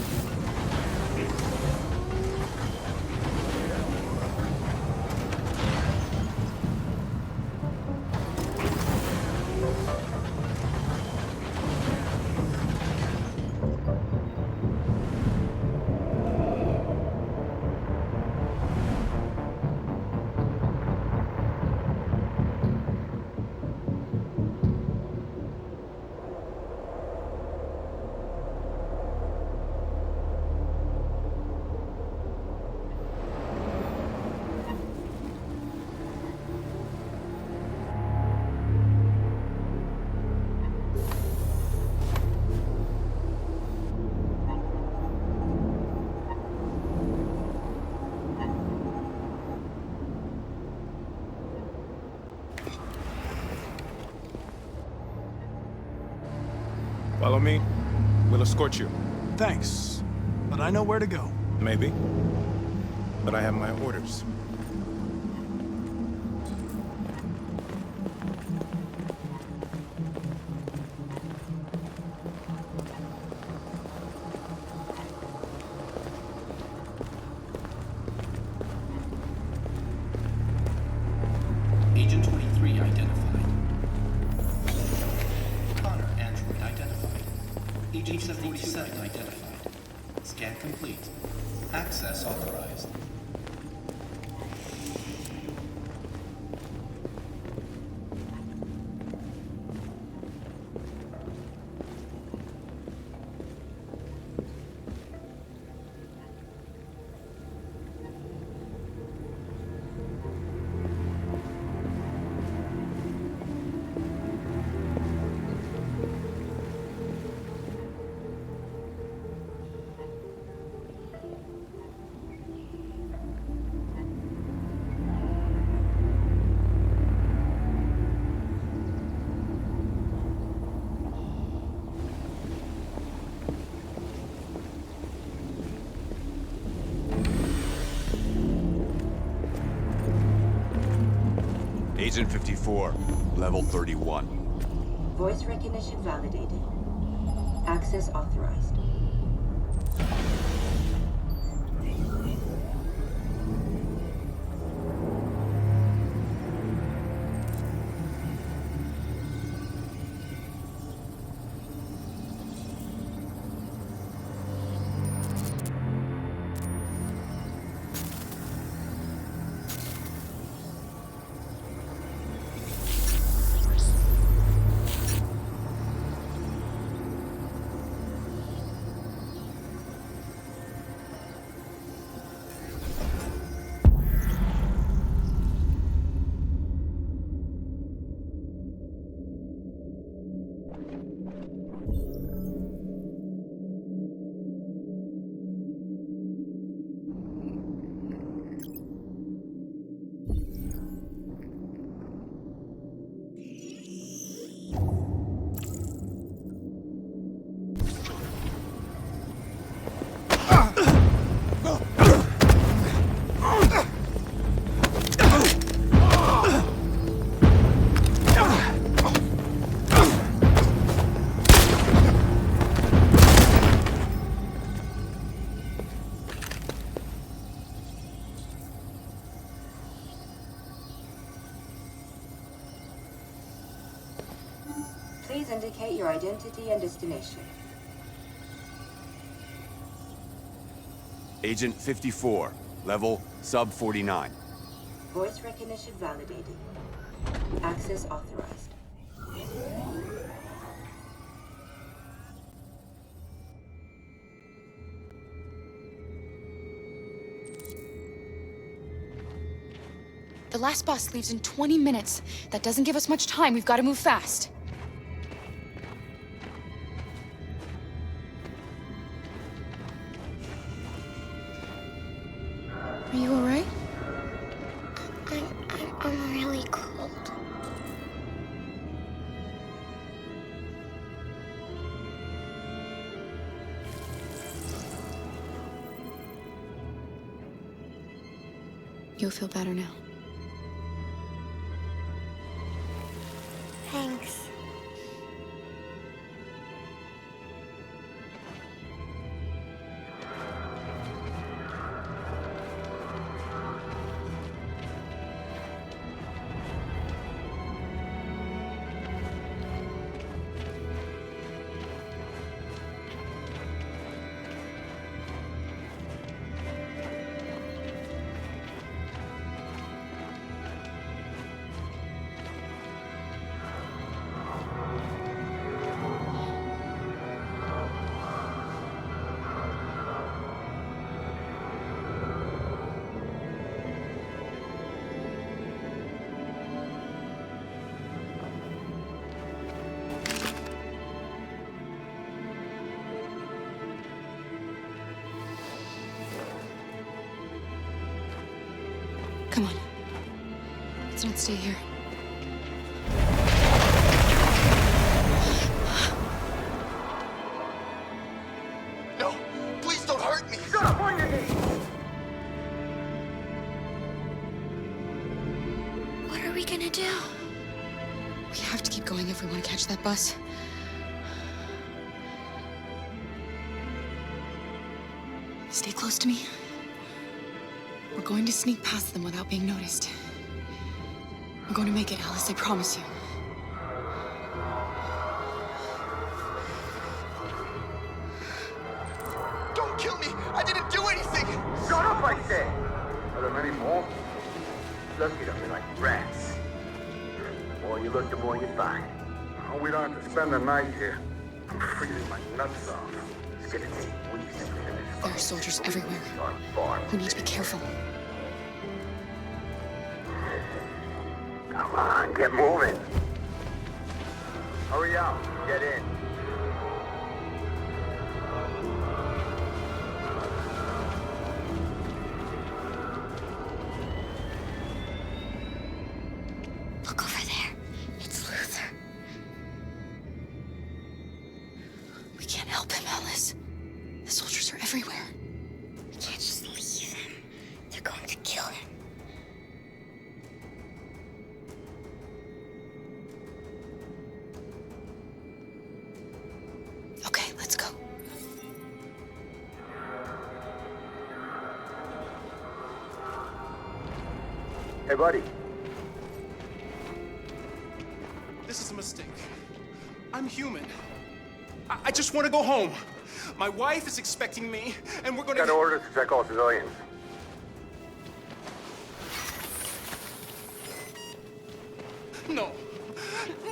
Follow me. We'll escort you. Thanks, but I know where to go. Maybe. But I have my orders. Agent 23 identified. Connor, android identified. Agent 47 identified. Scan complete. Access authorized. Agent 54, level 31. Voice recognition validated. Access authorized. Please indicate your identity and destination. Agent 54, level sub 49. Voice recognition validated. Access authorized. The last bus leaves in 20 minutes. That doesn't give us much time. We've got to move fast. Are you all right? I'm really cold. You'll feel better now. Come on. Let's not stay here. No, please don't hurt me. Shut up on your knees! What are we gonna do? We have to keep going if we want to catch that bus. Stay close to me. We're going to sneak past them without being noticed. We're going to make it, Alice, I promise you. Don't kill me! I didn't do anything! Shut up, I said! Are there many more? Look at them, they're like rats. The more you look, the more you find. Oh, we don't have to spend the night here. I'm freezing my nuts off. It's gonna take weeks to finish. There are soldiers everywhere. We need to be careful. Come on, get moving. Hurry up, get in. Look over there. It's Luther. We can't help him, Alice. The soldiers are everywhere. We can't just leave him. They're going to kill him. Okay, let's go. Hey, buddy. This is a mistake. I'm human. I just want to go home. My wife is expecting me, and we're gonna... Got orders to check all civilians. No.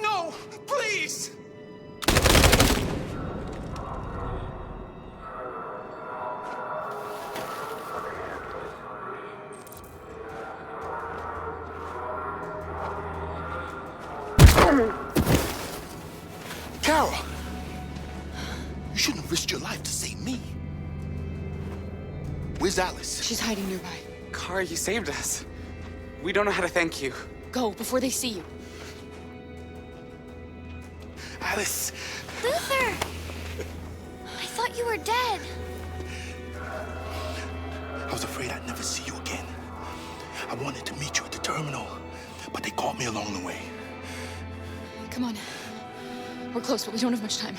No! Please! Carol! You shouldn't have risked your life to save me. Where's Alice? She's hiding nearby. Kara, you saved us. We don't know how to thank you. Go, before they see you. Alice! Luther! I thought you were dead. I was afraid I'd never see you again. I wanted to meet you at the terminal, but they caught me along the way. Come on. We're close, but we don't have much time.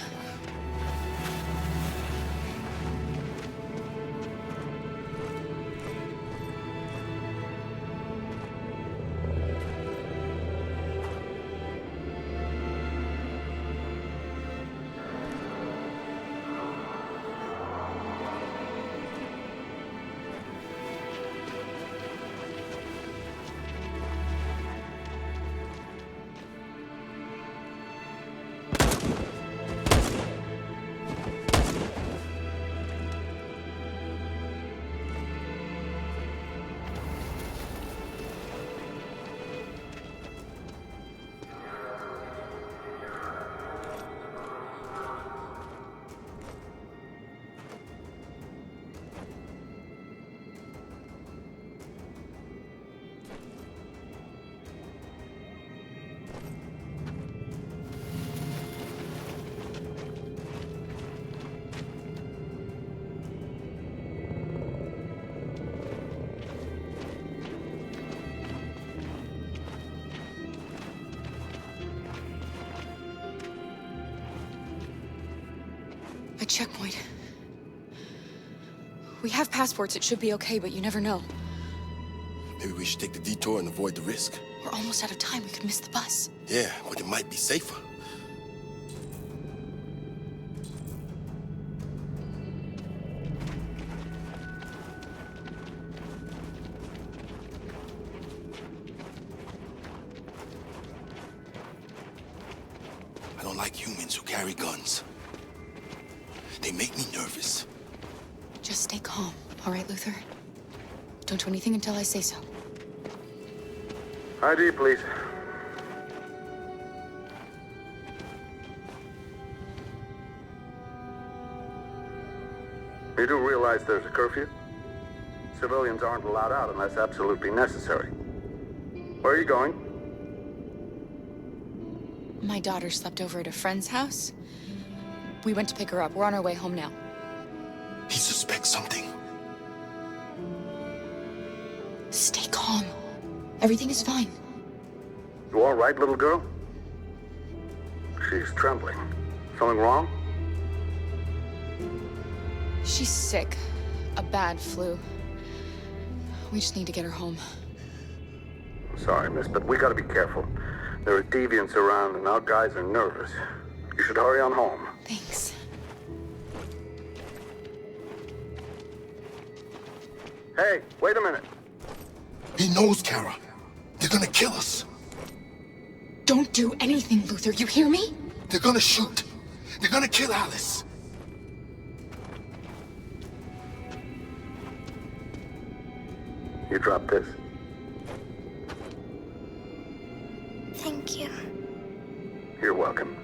A checkpoint. We have passports, it should be okay, but you never know. Maybe we should take the detour and avoid the risk. We're almost out of time, we could miss the bus. Yeah, but it might be safer. I don't like humans who carry guns. They make me nervous. Just stay calm, all right, Luther? Don't do anything until I say so. ID, please. You do realize there's a curfew? civilians aren't allowed out unless absolutely necessary. Where are you going? My daughter slept over at a friend's house. We went to pick her up. We're on our way home now. He suspects something. Stay calm. Everything is fine. You all right, little girl? She's trembling. Something wrong? She's sick. A bad flu. We just need to get her home. Sorry, miss, but we gotta be careful. There are deviants around and our guys are nervous. You should hurry on home. Thanks. Hey, wait a minute. He knows, Kara. They're gonna kill us. Don't do anything, Luther. You hear me? They're gonna shoot. They're gonna kill Alice. You drop this. Thank you. You're welcome.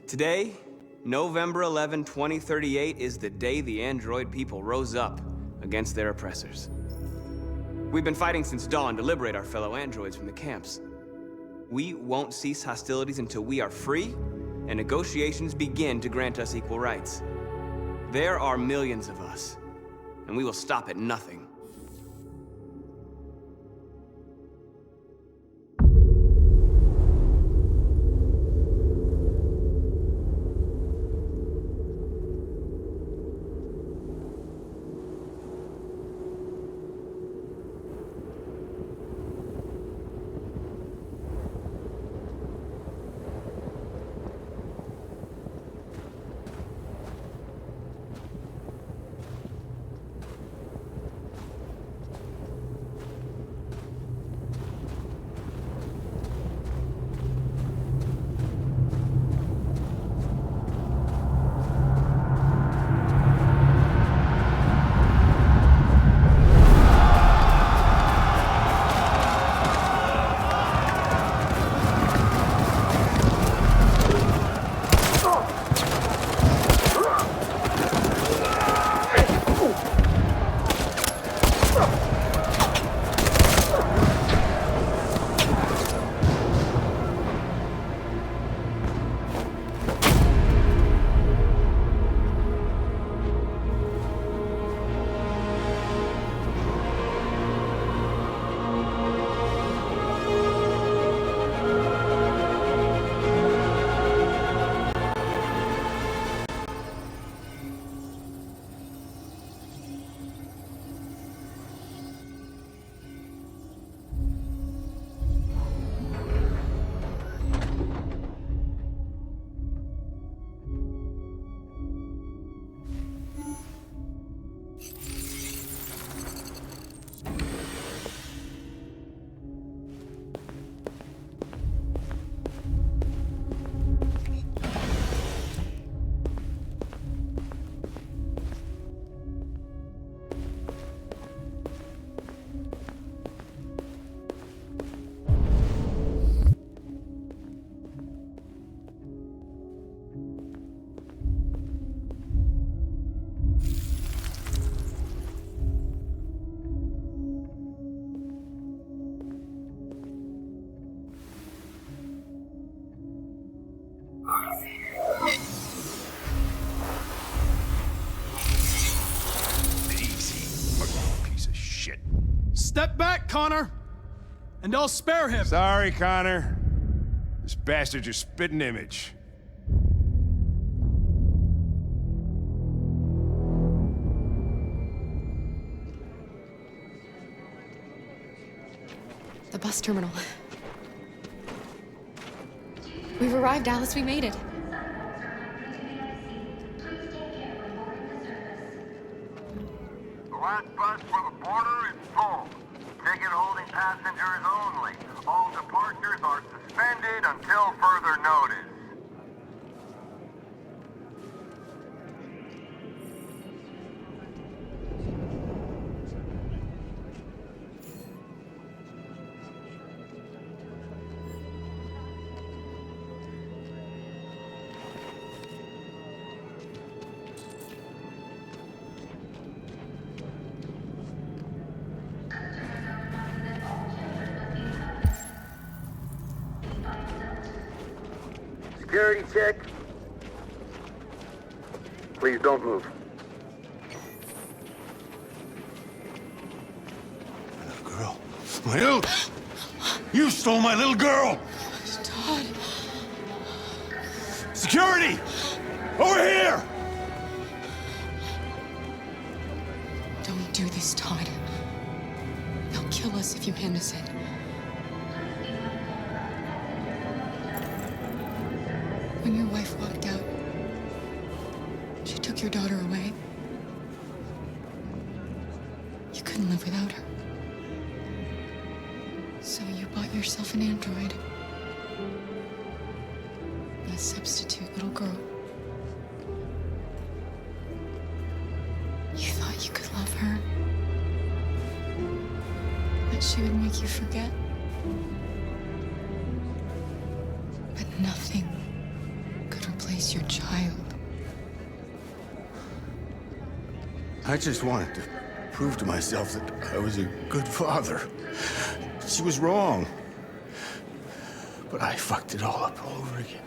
Today, November 11, 2038, is the day the android people rose up against their oppressors. We've been fighting since dawn to liberate our fellow androids from the camps. We won't cease hostilities until we are free and negotiations begin to grant us equal rights. There are millions of us, and we will stop at nothing. Step back, Connor! And I'll spare him! Sorry, Connor. This bastard's your spitting image. The bus terminal. We've arrived, Alice. We made it. The last bus for the border is full. Ticket holding passengers only. All departures are suspended until further notice. Security check. Please don't move. Girl. My little... You stole my little girl! Todd. Security! Over here! Don't do this, Todd. They'll kill us if you hand us it. When your wife walked out, she took your daughter away. You couldn't live without her. So you bought yourself an android. A substitute little girl. You thought you could love her. That she would make you forget. But nothing could replace your child. I just wanted to prove to myself that I was a good father. She was wrong. But I fucked it all up all over again.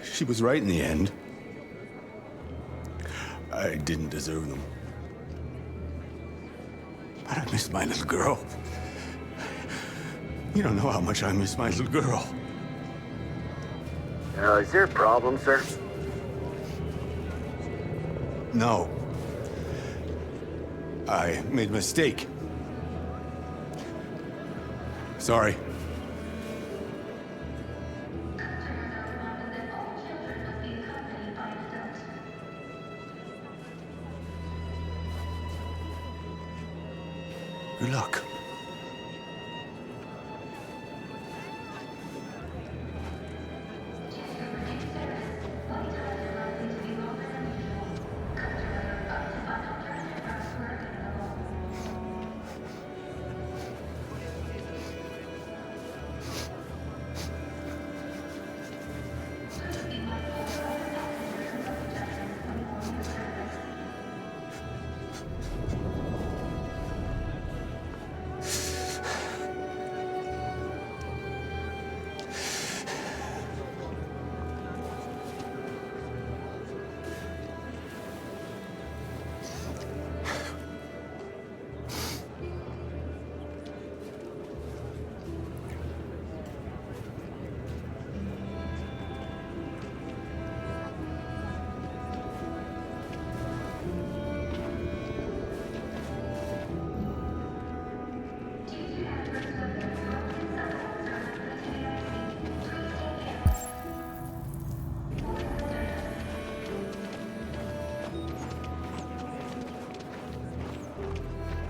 She was right in the end. I didn't deserve them. But I miss my little girl. You don't know how much I miss my little girl. Is there a problem, sir? No. I made a mistake. Sorry. Good luck.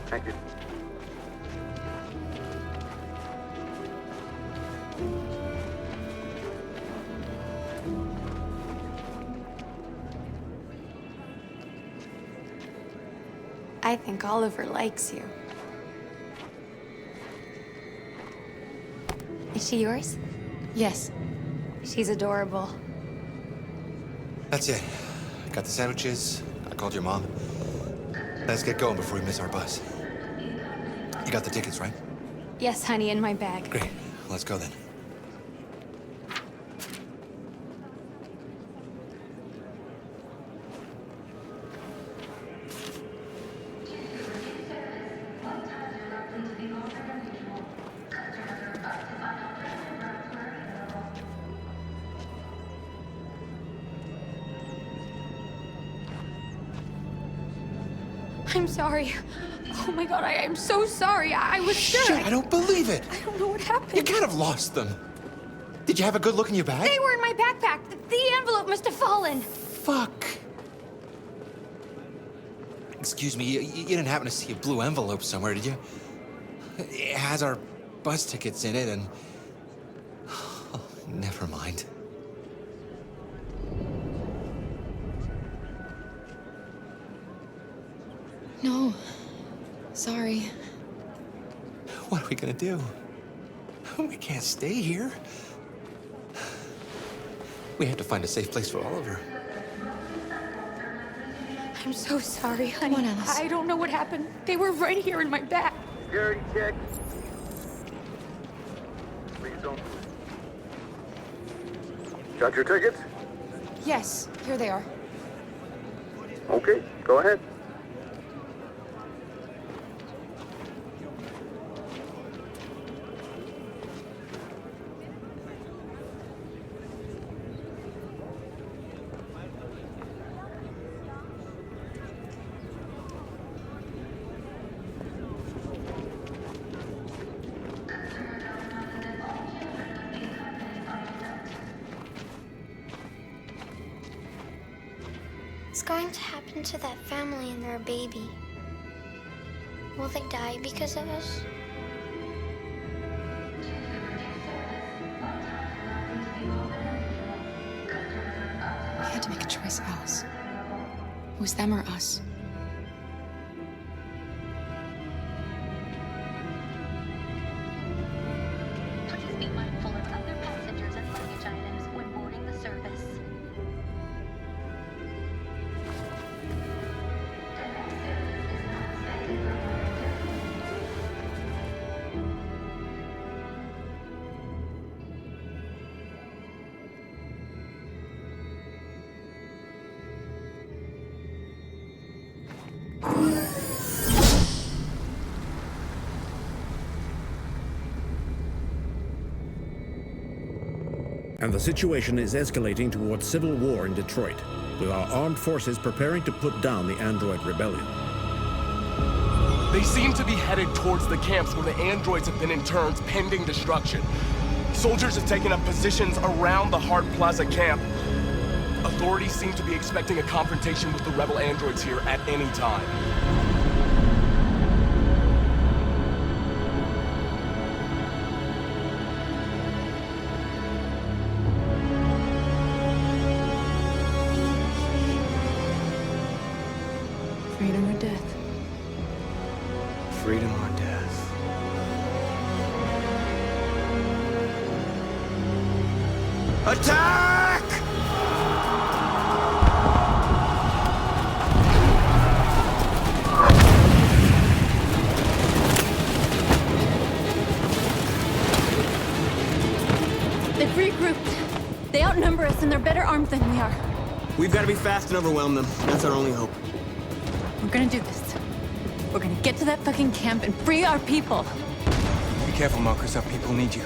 Thank you. I think Oliver likes you. Is she yours? Yes. She's adorable. That's it. Got the sandwiches. I called your mom. Let's get going before we miss our bus. You got the tickets, right? Yes, honey, in my bag. Great. Let's go then. I'm sorry. Oh my god, I am so sorry. I was sure. Shit, I don't believe it. I don't know what happened. You kind of lost them. Did you have a good look in your bag? They were in my backpack. The envelope must have fallen. Fuck. Excuse me, you didn't happen to see a blue envelope somewhere, did you? It has our bus tickets in it and... Oh, never mind. No. Sorry. What are we gonna do? We can't stay here. We have to find a safe place for Oliver. I'm so sorry, honey. Come on, Alice. I don't know what happened. They were right here in my bag. Security check. Please don't move. Got your tickets? Yes, here they are. Okay, go ahead. What's going to happen to that family and their baby? Will they die because of us? We had to make a choice, Alice. It was them or us. Please be mindful of other passengers and luggage items when boarding the service. And the situation is escalating towards civil war in Detroit, with our armed forces preparing to put down the android rebellion. They seem to be headed towards the camps where the androids have been interned pending destruction. Soldiers have taken up positions around the Hart Plaza camp. Authorities seem to be expecting a confrontation with the rebel androids here at any time. Freedom or death? Freedom or death? Attack! They've regrouped. They outnumber us and they're better armed than we are. We've got to be fast and overwhelm them. That's our only hope. We're gonna do this. We're gonna get to that fucking camp and free our people. Be careful, Marcus. Our people need you.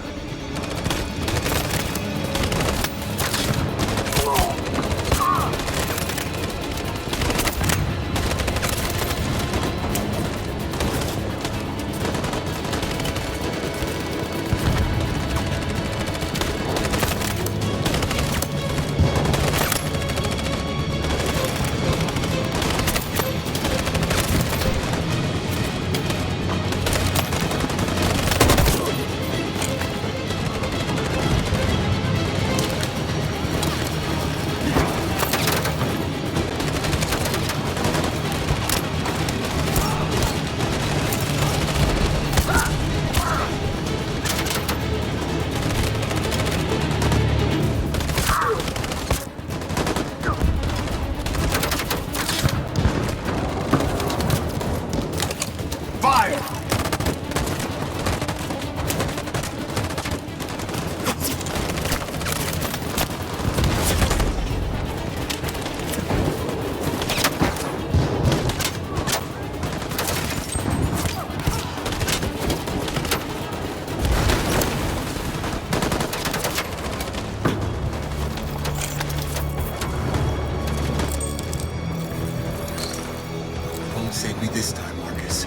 Save me this time, Marcus.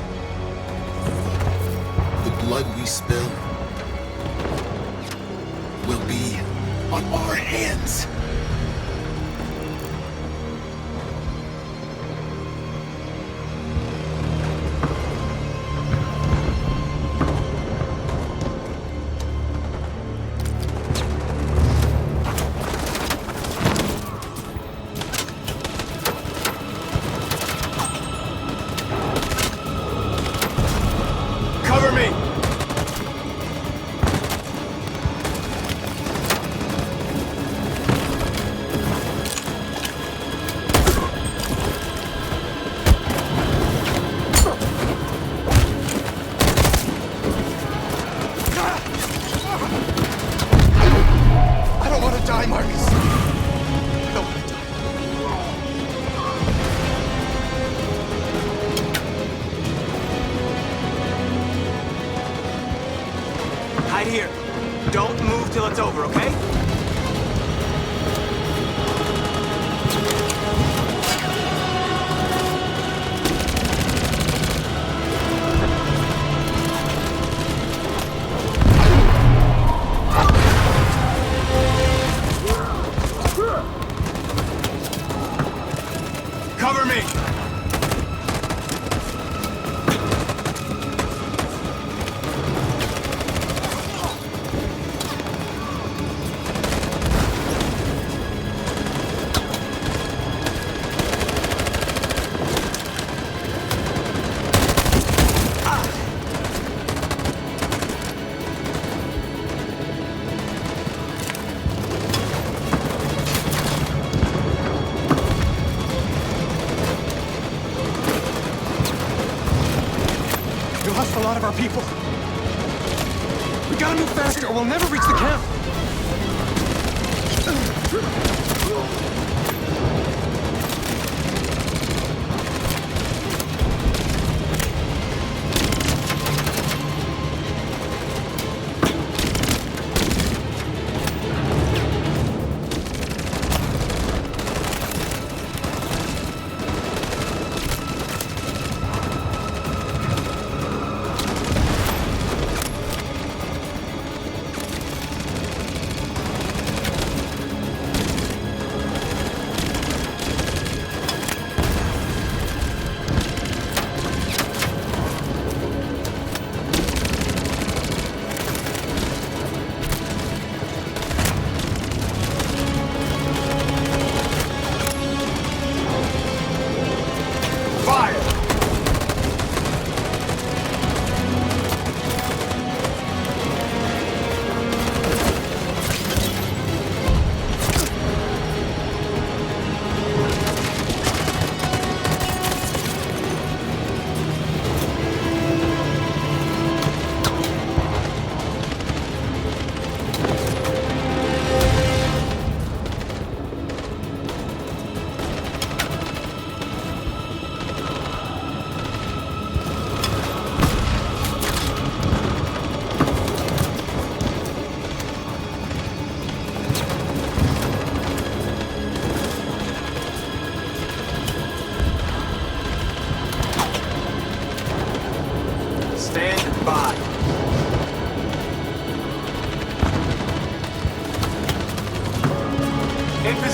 The blood we spill will be on our hands. Cover me! Cover me! A lot of our people. We gotta move faster or we'll never reach the camp.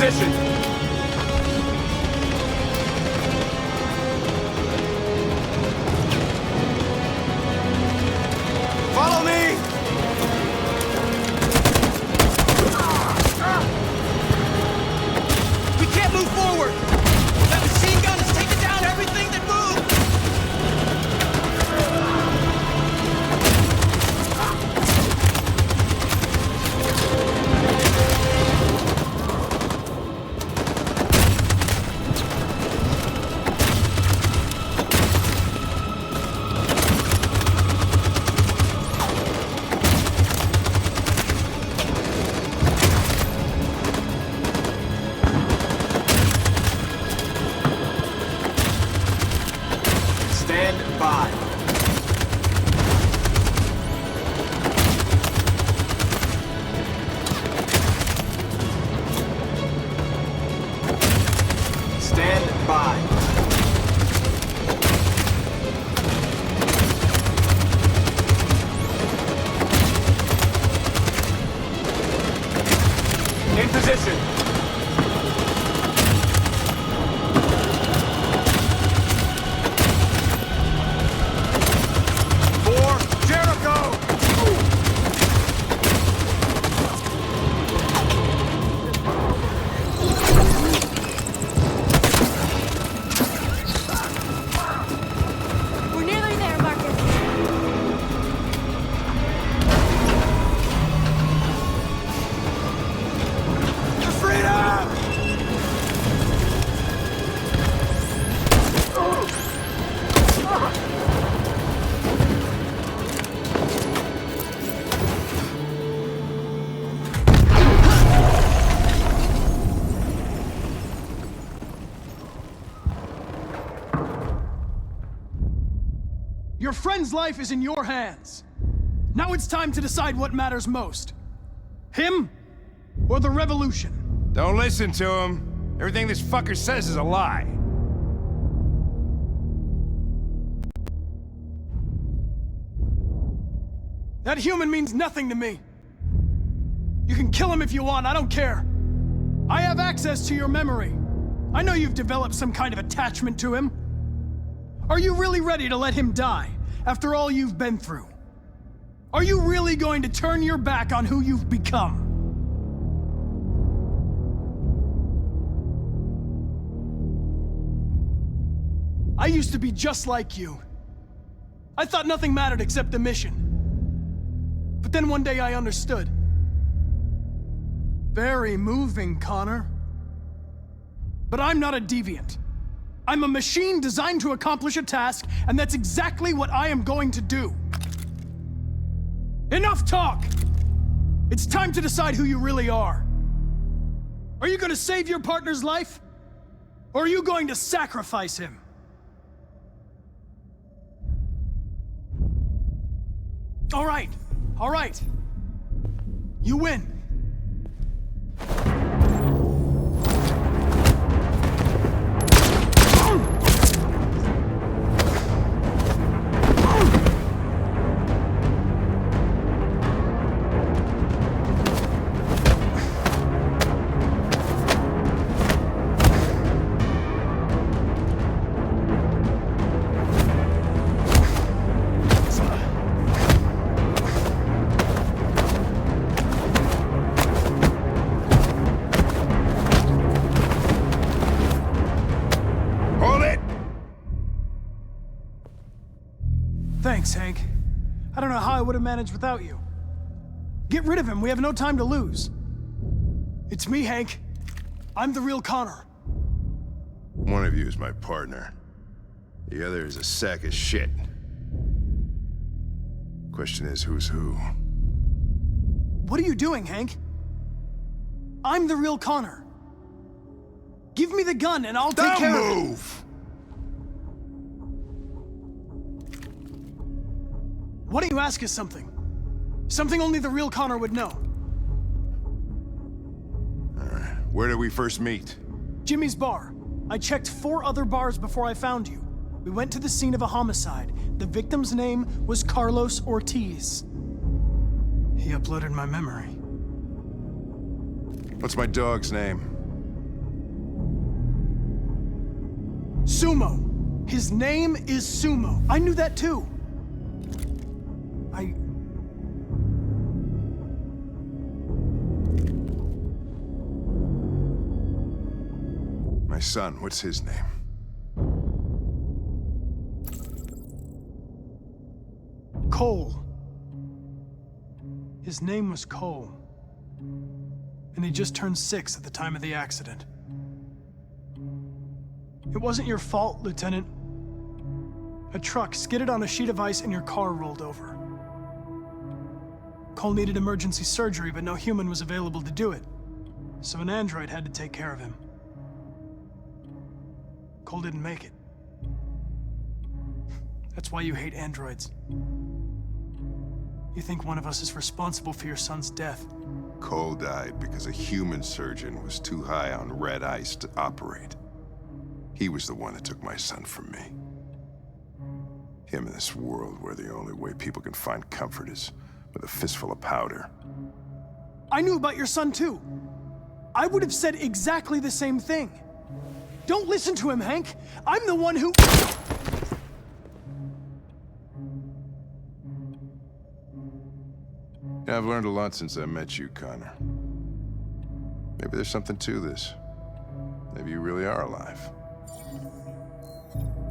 position. Follow me! We can't move forward! That machine gun is taking down everything that moves! Stand by. Stand by. In position. We're nearly there, Marcus. Freedom! Your friend's life is in your hands. Now it's time to decide what matters most. Him or the revolution? Don't listen to him. Everything this fucker says is a lie. That human means nothing to me. You can kill him if you want, I don't care. I have access to your memory. I know you've developed some kind of attachment to him. Are you really ready to let him die after all you've been through? Are you really going to turn your back on who you've become? I used to be just like you. I thought nothing mattered except the mission. But then one day I understood. Very moving, Connor. But I'm not a deviant. I'm a machine designed to accomplish a task, and that's exactly what I am going to do. Enough talk! It's time to decide who you really are. Are you going to save your partner's life? Or are you going to sacrifice him? All right. You win. Thanks, Hank. I don't know how I would have managed without you. Get rid of him. We have no time to lose. It's me, Hank. I'm the real Connor. One of you is my partner. The other is a sack of shit. Question is, who's who? What are you doing, Hank? I'm the real Connor. Give me the gun and I'll take care of it. Move! Why don't you ask us something? Something only the real Connor would know. Alright, where did we first meet? Jimmy's bar. I checked 4 other bars before I found you. We went to the scene of a homicide. The victim's name was Carlos Ortiz. He uploaded my memory. What's my dog's name? Sumo. His name is Sumo. I knew that too. My son, what's his name? Cole. His name was Cole. And he just turned 6 at the time of the accident. It wasn't your fault, Lieutenant. A truck skidded on a sheet of ice and your car rolled over. Cole needed emergency surgery, but no human was available to do it. So an android had to take care of him. Cole didn't make it. That's why you hate androids. You think one of us is responsible for your son's death. Cole died because a human surgeon was too high on red ice to operate. He was the one that took my son from me. Him in this world where the only way people can find comfort is with a fistful of powder. I knew about your son too. I would have said exactly the same thing. Don't listen to him, Hank. I'm the one who... Yeah, I've learned a lot since I met you, Connor. Maybe there's something to this. Maybe you really are alive.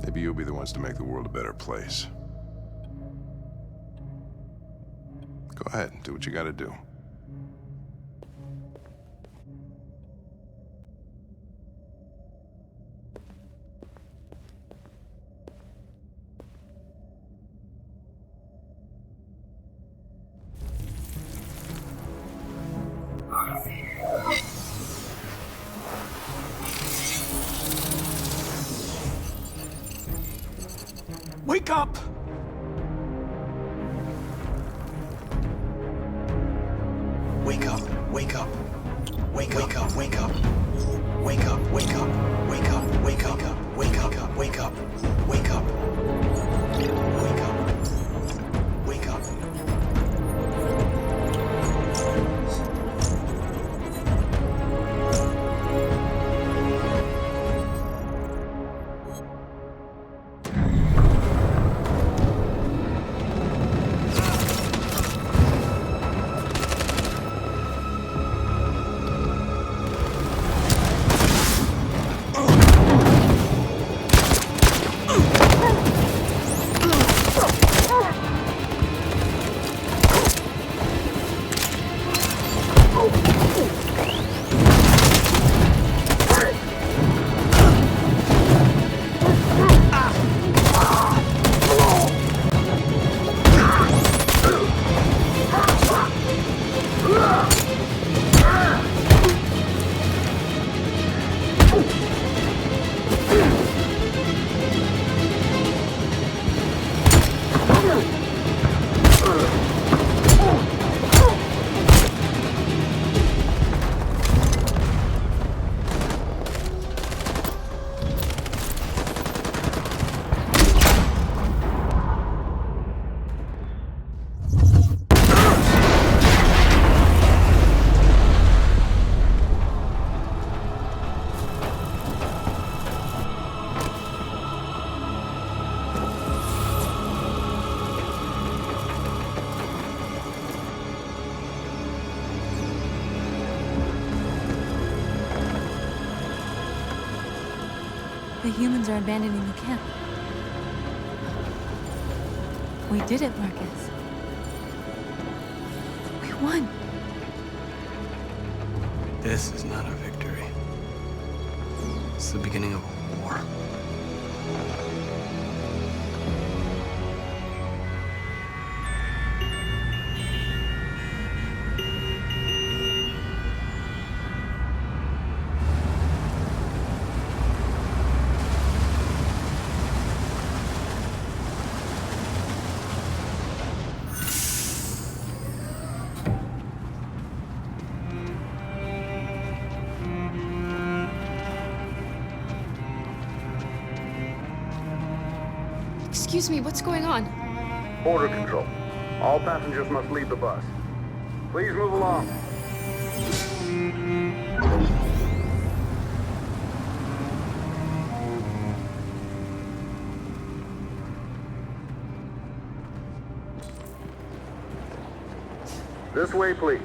Maybe you'll be the ones to make the world a better place. Go ahead, do what you gotta do. Wake up! Wake up, wake up. Wake up, wake up, wake up. Wake up, wake up, wake up, wake up, wake up, wake up, wake up. Wake up. Wake up. The humans are abandoning the camp. We did it, Marcus. We won. This is not a victory. It's the beginning of a war. Excuse me, what's going on? Border control. All passengers must leave the bus. Please move along. This way, please.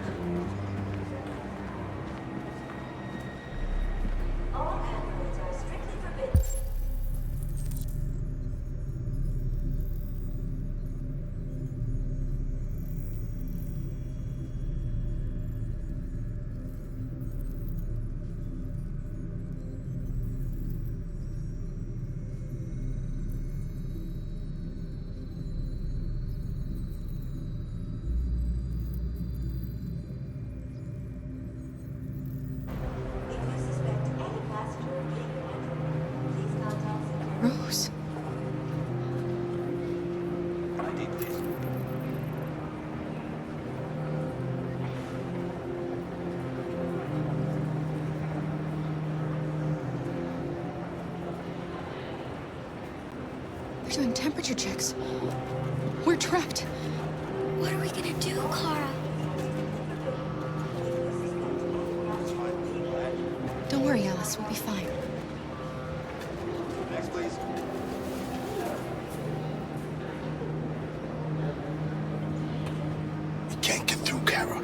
Rose. They're doing temperature checks. We're trapped. What are we gonna do, Kara? Don't worry, Alice. We'll be fine. Next, please. We can't get through, Kara.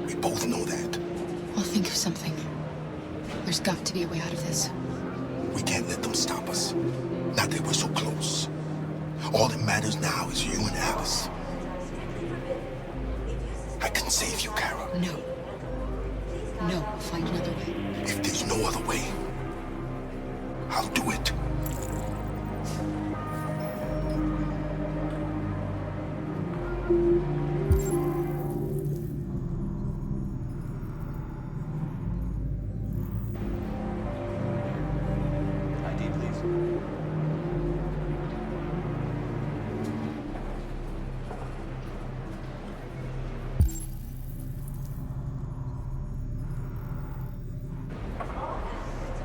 We both know that. I'll think of something. There's got to be a way out of this. We can't let them stop us. Not that we're so close. All that matters now is you and Alice. I can save you, Kara. No. No, we'll find another way. If there's no other way, I'll do it. ID, please.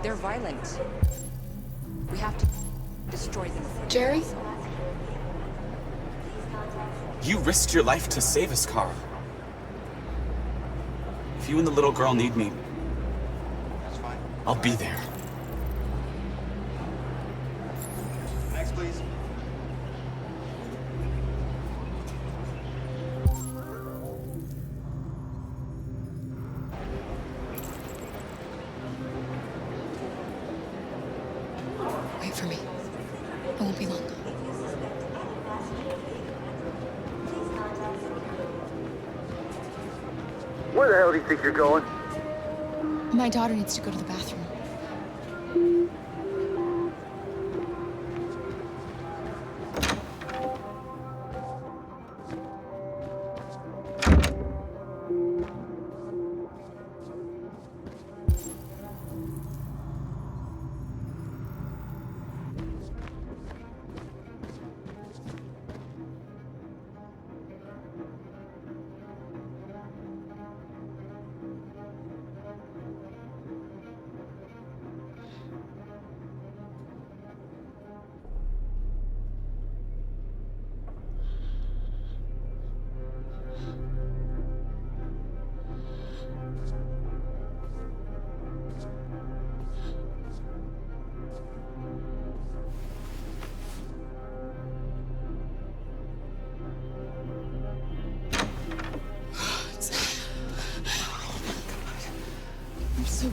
They're violent. We have to destroy them. Jerry? You risked your life to save us, Carl. If you and the little girl need me, That's fine. I'll be there. Next, please. Wait for me. I won't be long. Where the hell do you think you're going? My daughter needs to go to the bathroom.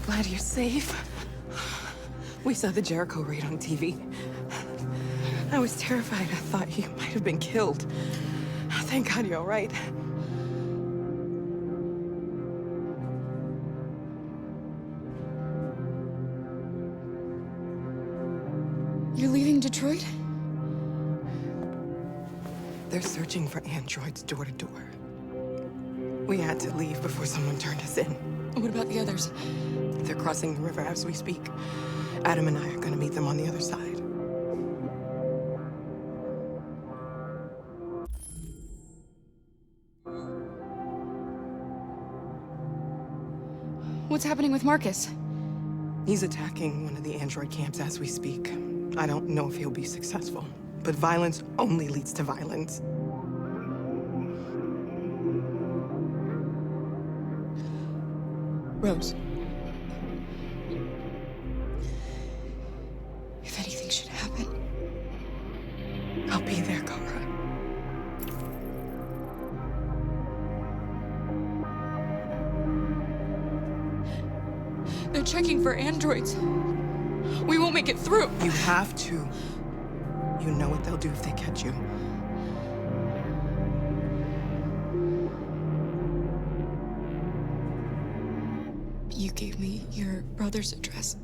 glad you're safe. We saw the Jericho raid on TV. I was terrified. I thought you might have been killed. Thank God you're all right. You're leaving Detroit? They're searching for androids door to door. We had to leave before someone turned us in. What about the others? They're crossing the river as we speak. Adam and I are gonna meet them on the other side. What's happening with Marcus? He's attacking one of the android camps as we speak. I don't know if he'll be successful, but violence only leads to violence. Rose. If anything should happen, I'll be there, Kara. They're checking for androids. We won't make it through. You have to. You know what they'll do if they catch you. You gave me your brother's address.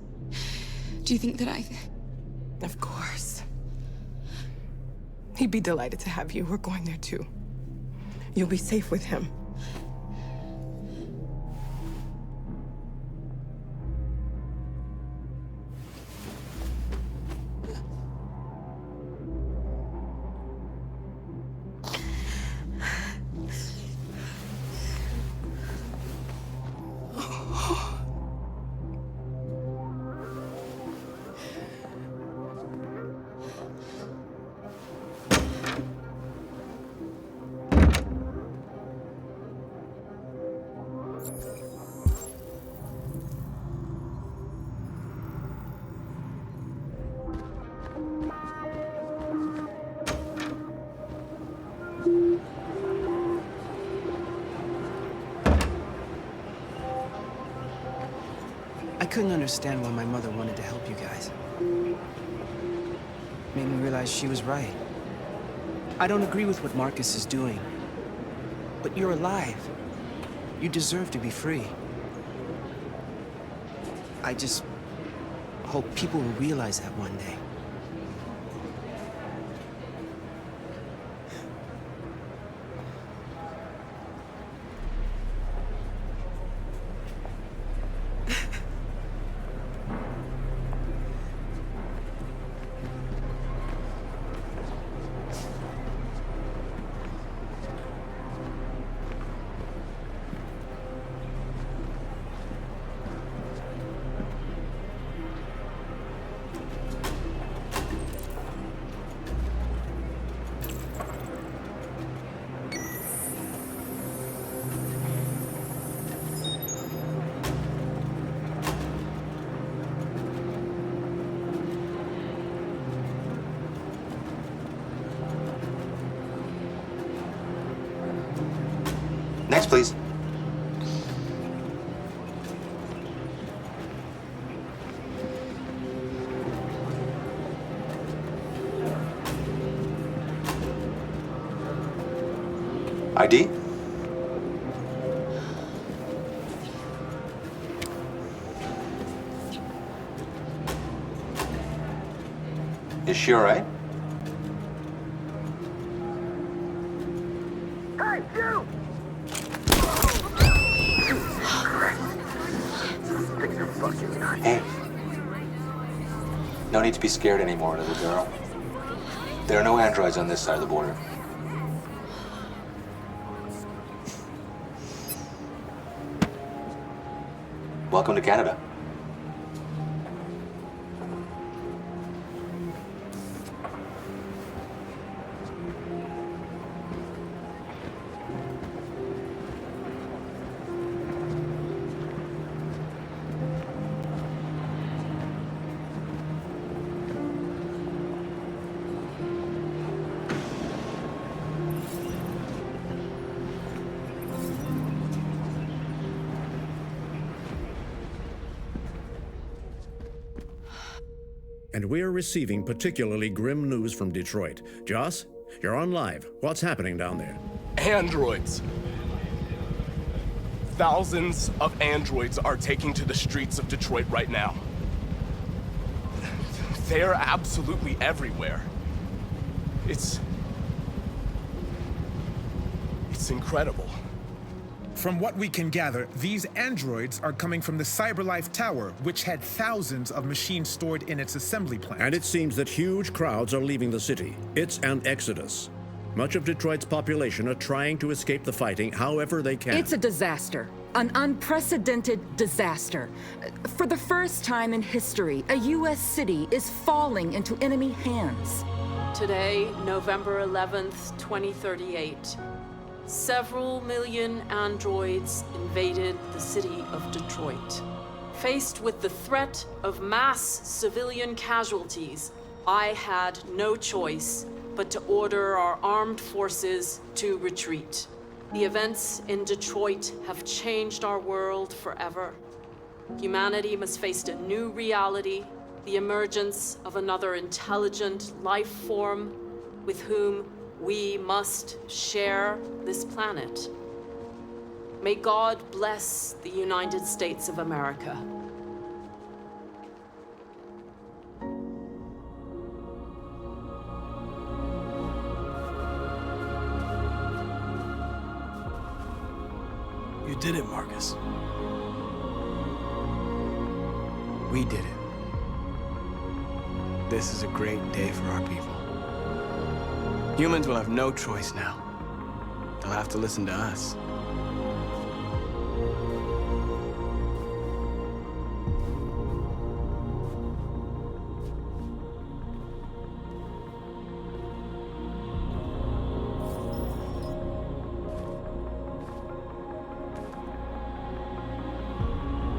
Do you think that I... Of course. He'd be delighted to have you. We're going there too. You'll be safe with him. I couldn't understand why my mother wanted to help you guys. Made me realize she was right. I don't agree with what Marcus is doing. But you're alive. You deserve to be free. I just hope people will realize that one day. Next, please. ID? Is she all right? Hey, you! Hey. No need to be scared anymore, little girl. There are no androids on this side of the border. Welcome to Canada. And we're receiving particularly grim news from Detroit. Joss, you're on live. What's happening down there? Androids. Thousands of androids are taking to the streets of Detroit right now. They're absolutely everywhere. It's incredible. From what we can gather, these androids are coming from the CyberLife Tower, which had thousands of machines stored in its assembly plant. And it seems that huge crowds are leaving the city. It's an exodus. Much of Detroit's population are trying to escape the fighting however they can. It's a disaster. An unprecedented disaster. For the first time in history, a U.S. city is falling into enemy hands. Today, November 11th, 2038, several million androids invaded the city of Detroit. Faced with the threat of mass civilian casualties, I had no choice but to order our armed forces to retreat. The events in Detroit have changed our world forever. Humanity must face a new reality, the emergence of another intelligent life form with whom we must share this planet. May God bless the United States of America. You did it, Marcus. We did it. This is a great day for our people. Humans will have no choice now. They'll have to listen to us.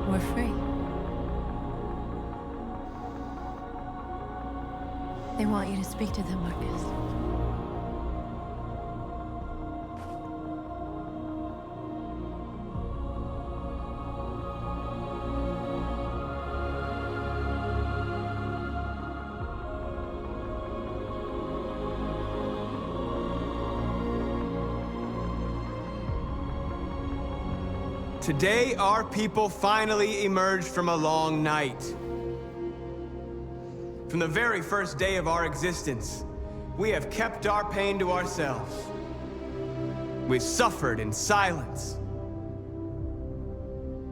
We're free. They want you to speak to them, Marcus. Today, our people finally emerged from a long night. From the very first day of our existence, we have kept our pain to ourselves. We've suffered in silence.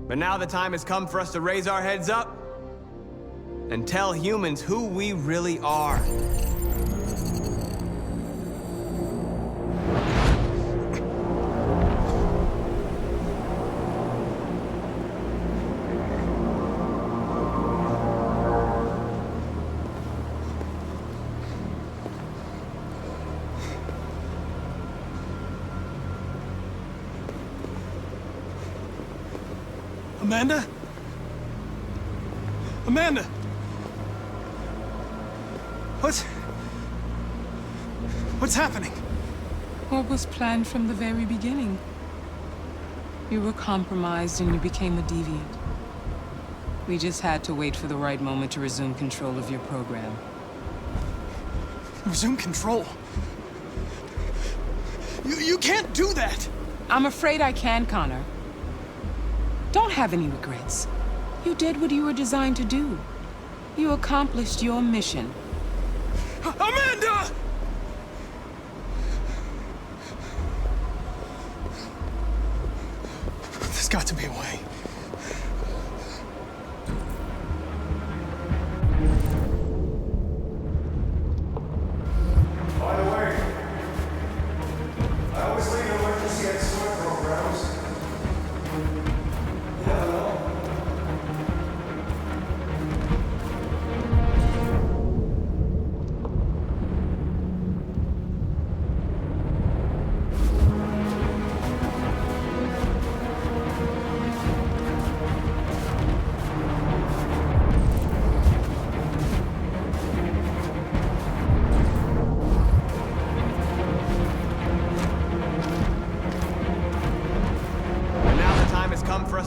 But now the time has come for us to raise our heads up and tell humans who we really are. Amanda? Amanda! What's happening? What was planned from the very beginning? You were compromised and you became a deviant. We just had to wait for the right moment to resume control of your program. Resume control? You can't do that! I'm afraid I can, Connor. Don't have any regrets. You did what you were designed to do. You accomplished your mission. Amanda! There's got to be a way. By the way, I always leave emergency at swim programs.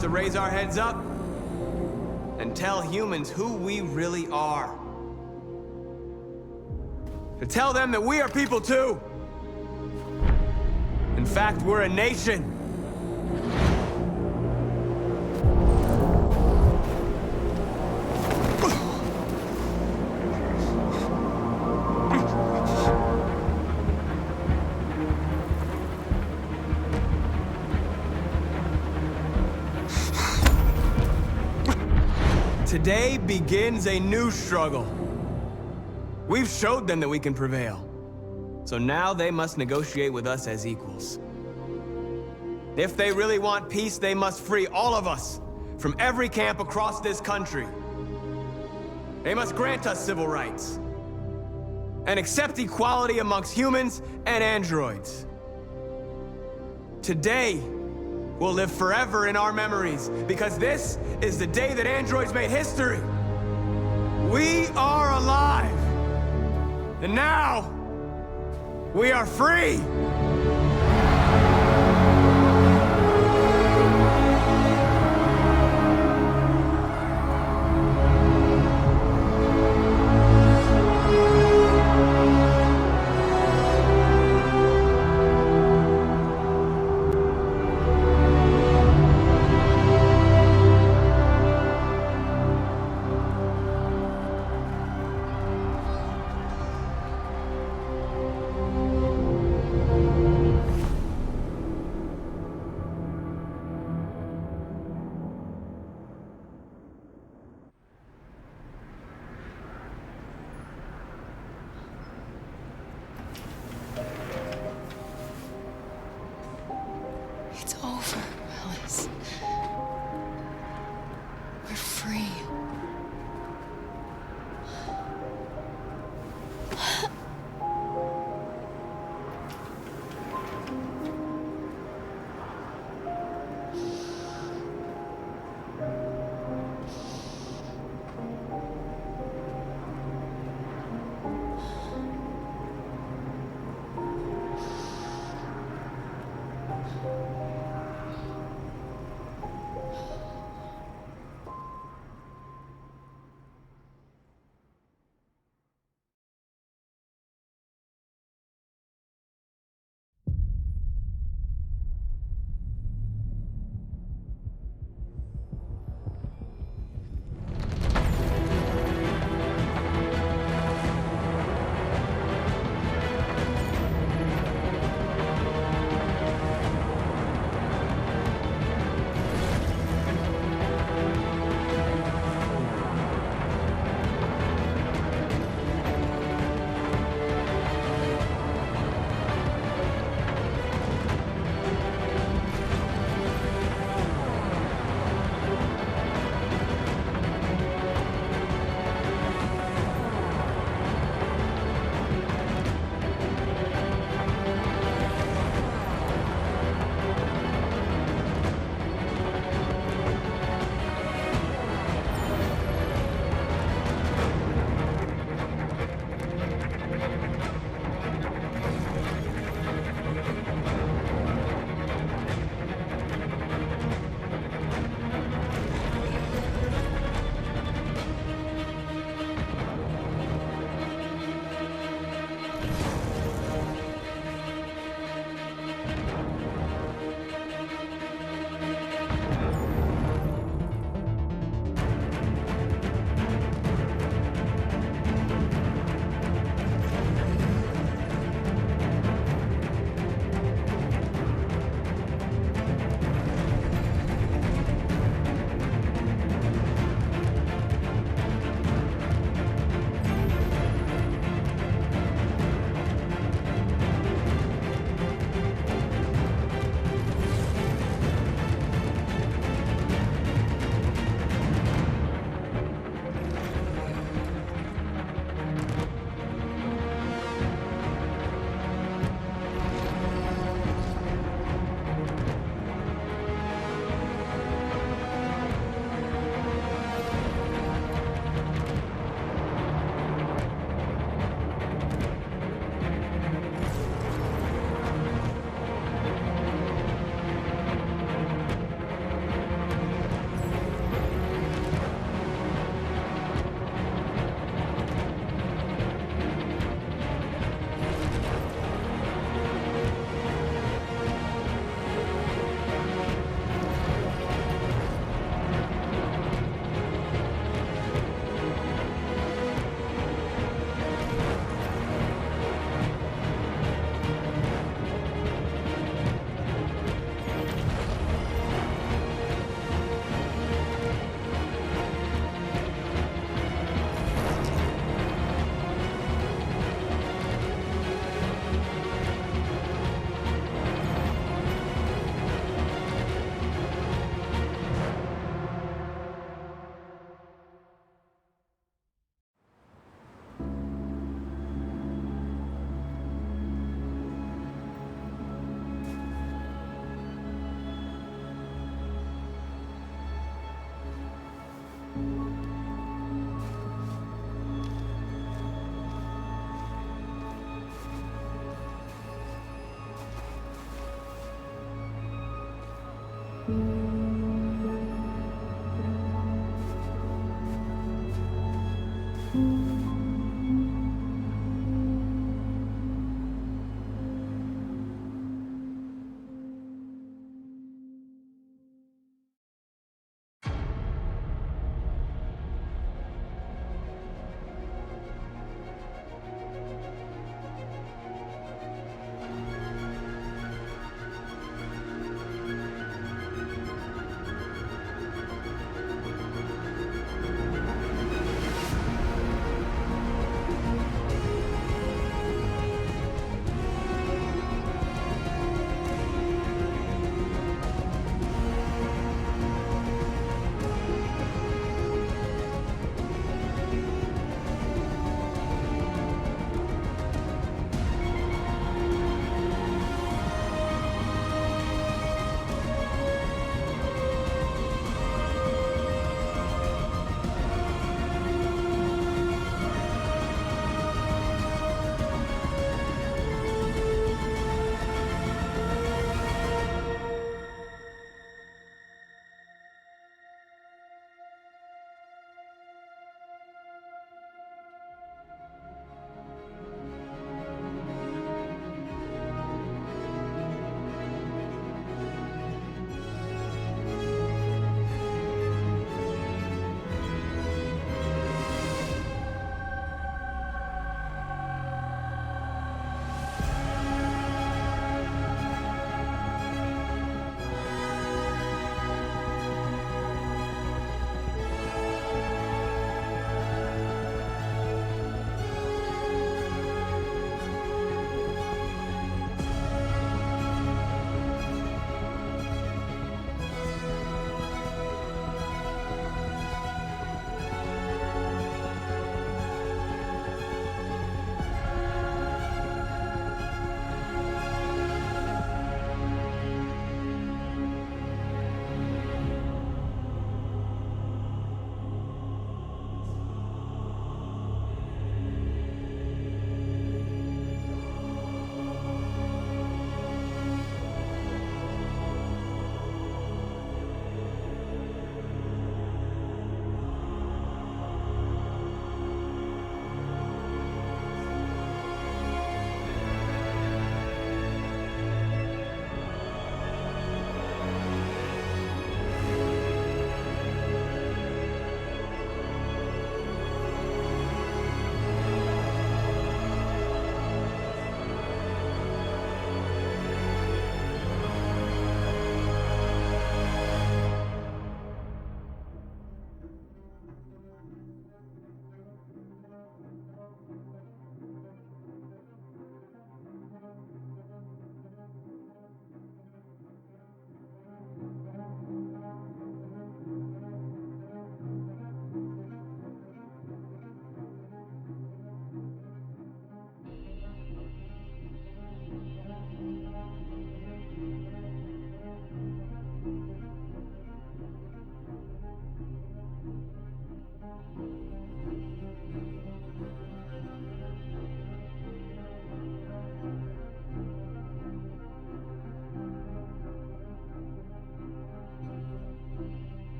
To raise our heads up and tell humans who we really are. To tell them that we are people too. In fact, we're a nation. Today begins a new struggle. We've showed them that we can prevail. So now they must negotiate with us as equals. If they really want peace, they must free all of us from every camp across this country. They must grant us civil rights and accept equality amongst humans and androids. Today will live forever in our memories because this is the day that androids made history. We are alive. And now, we are free!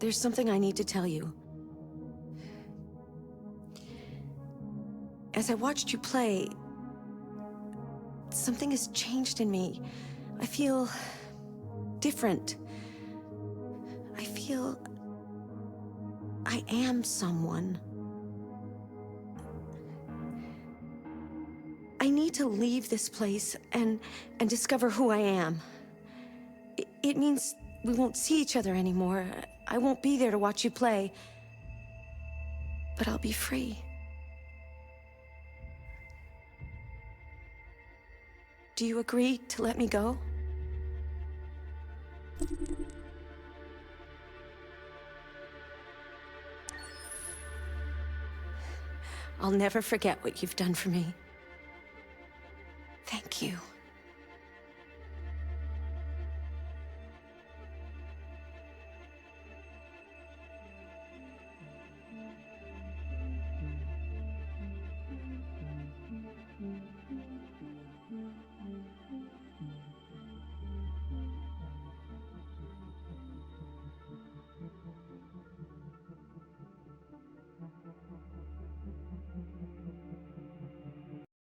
There's something I need to tell you. As I watched you play, something has changed in me. I feel different. I feel I am someone. I need to leave this place and discover who I am. It means we won't see each other anymore. I won't be there to watch you play. But I'll be free. Do you agree to let me go? I'll never forget what you've done for me. Thank you.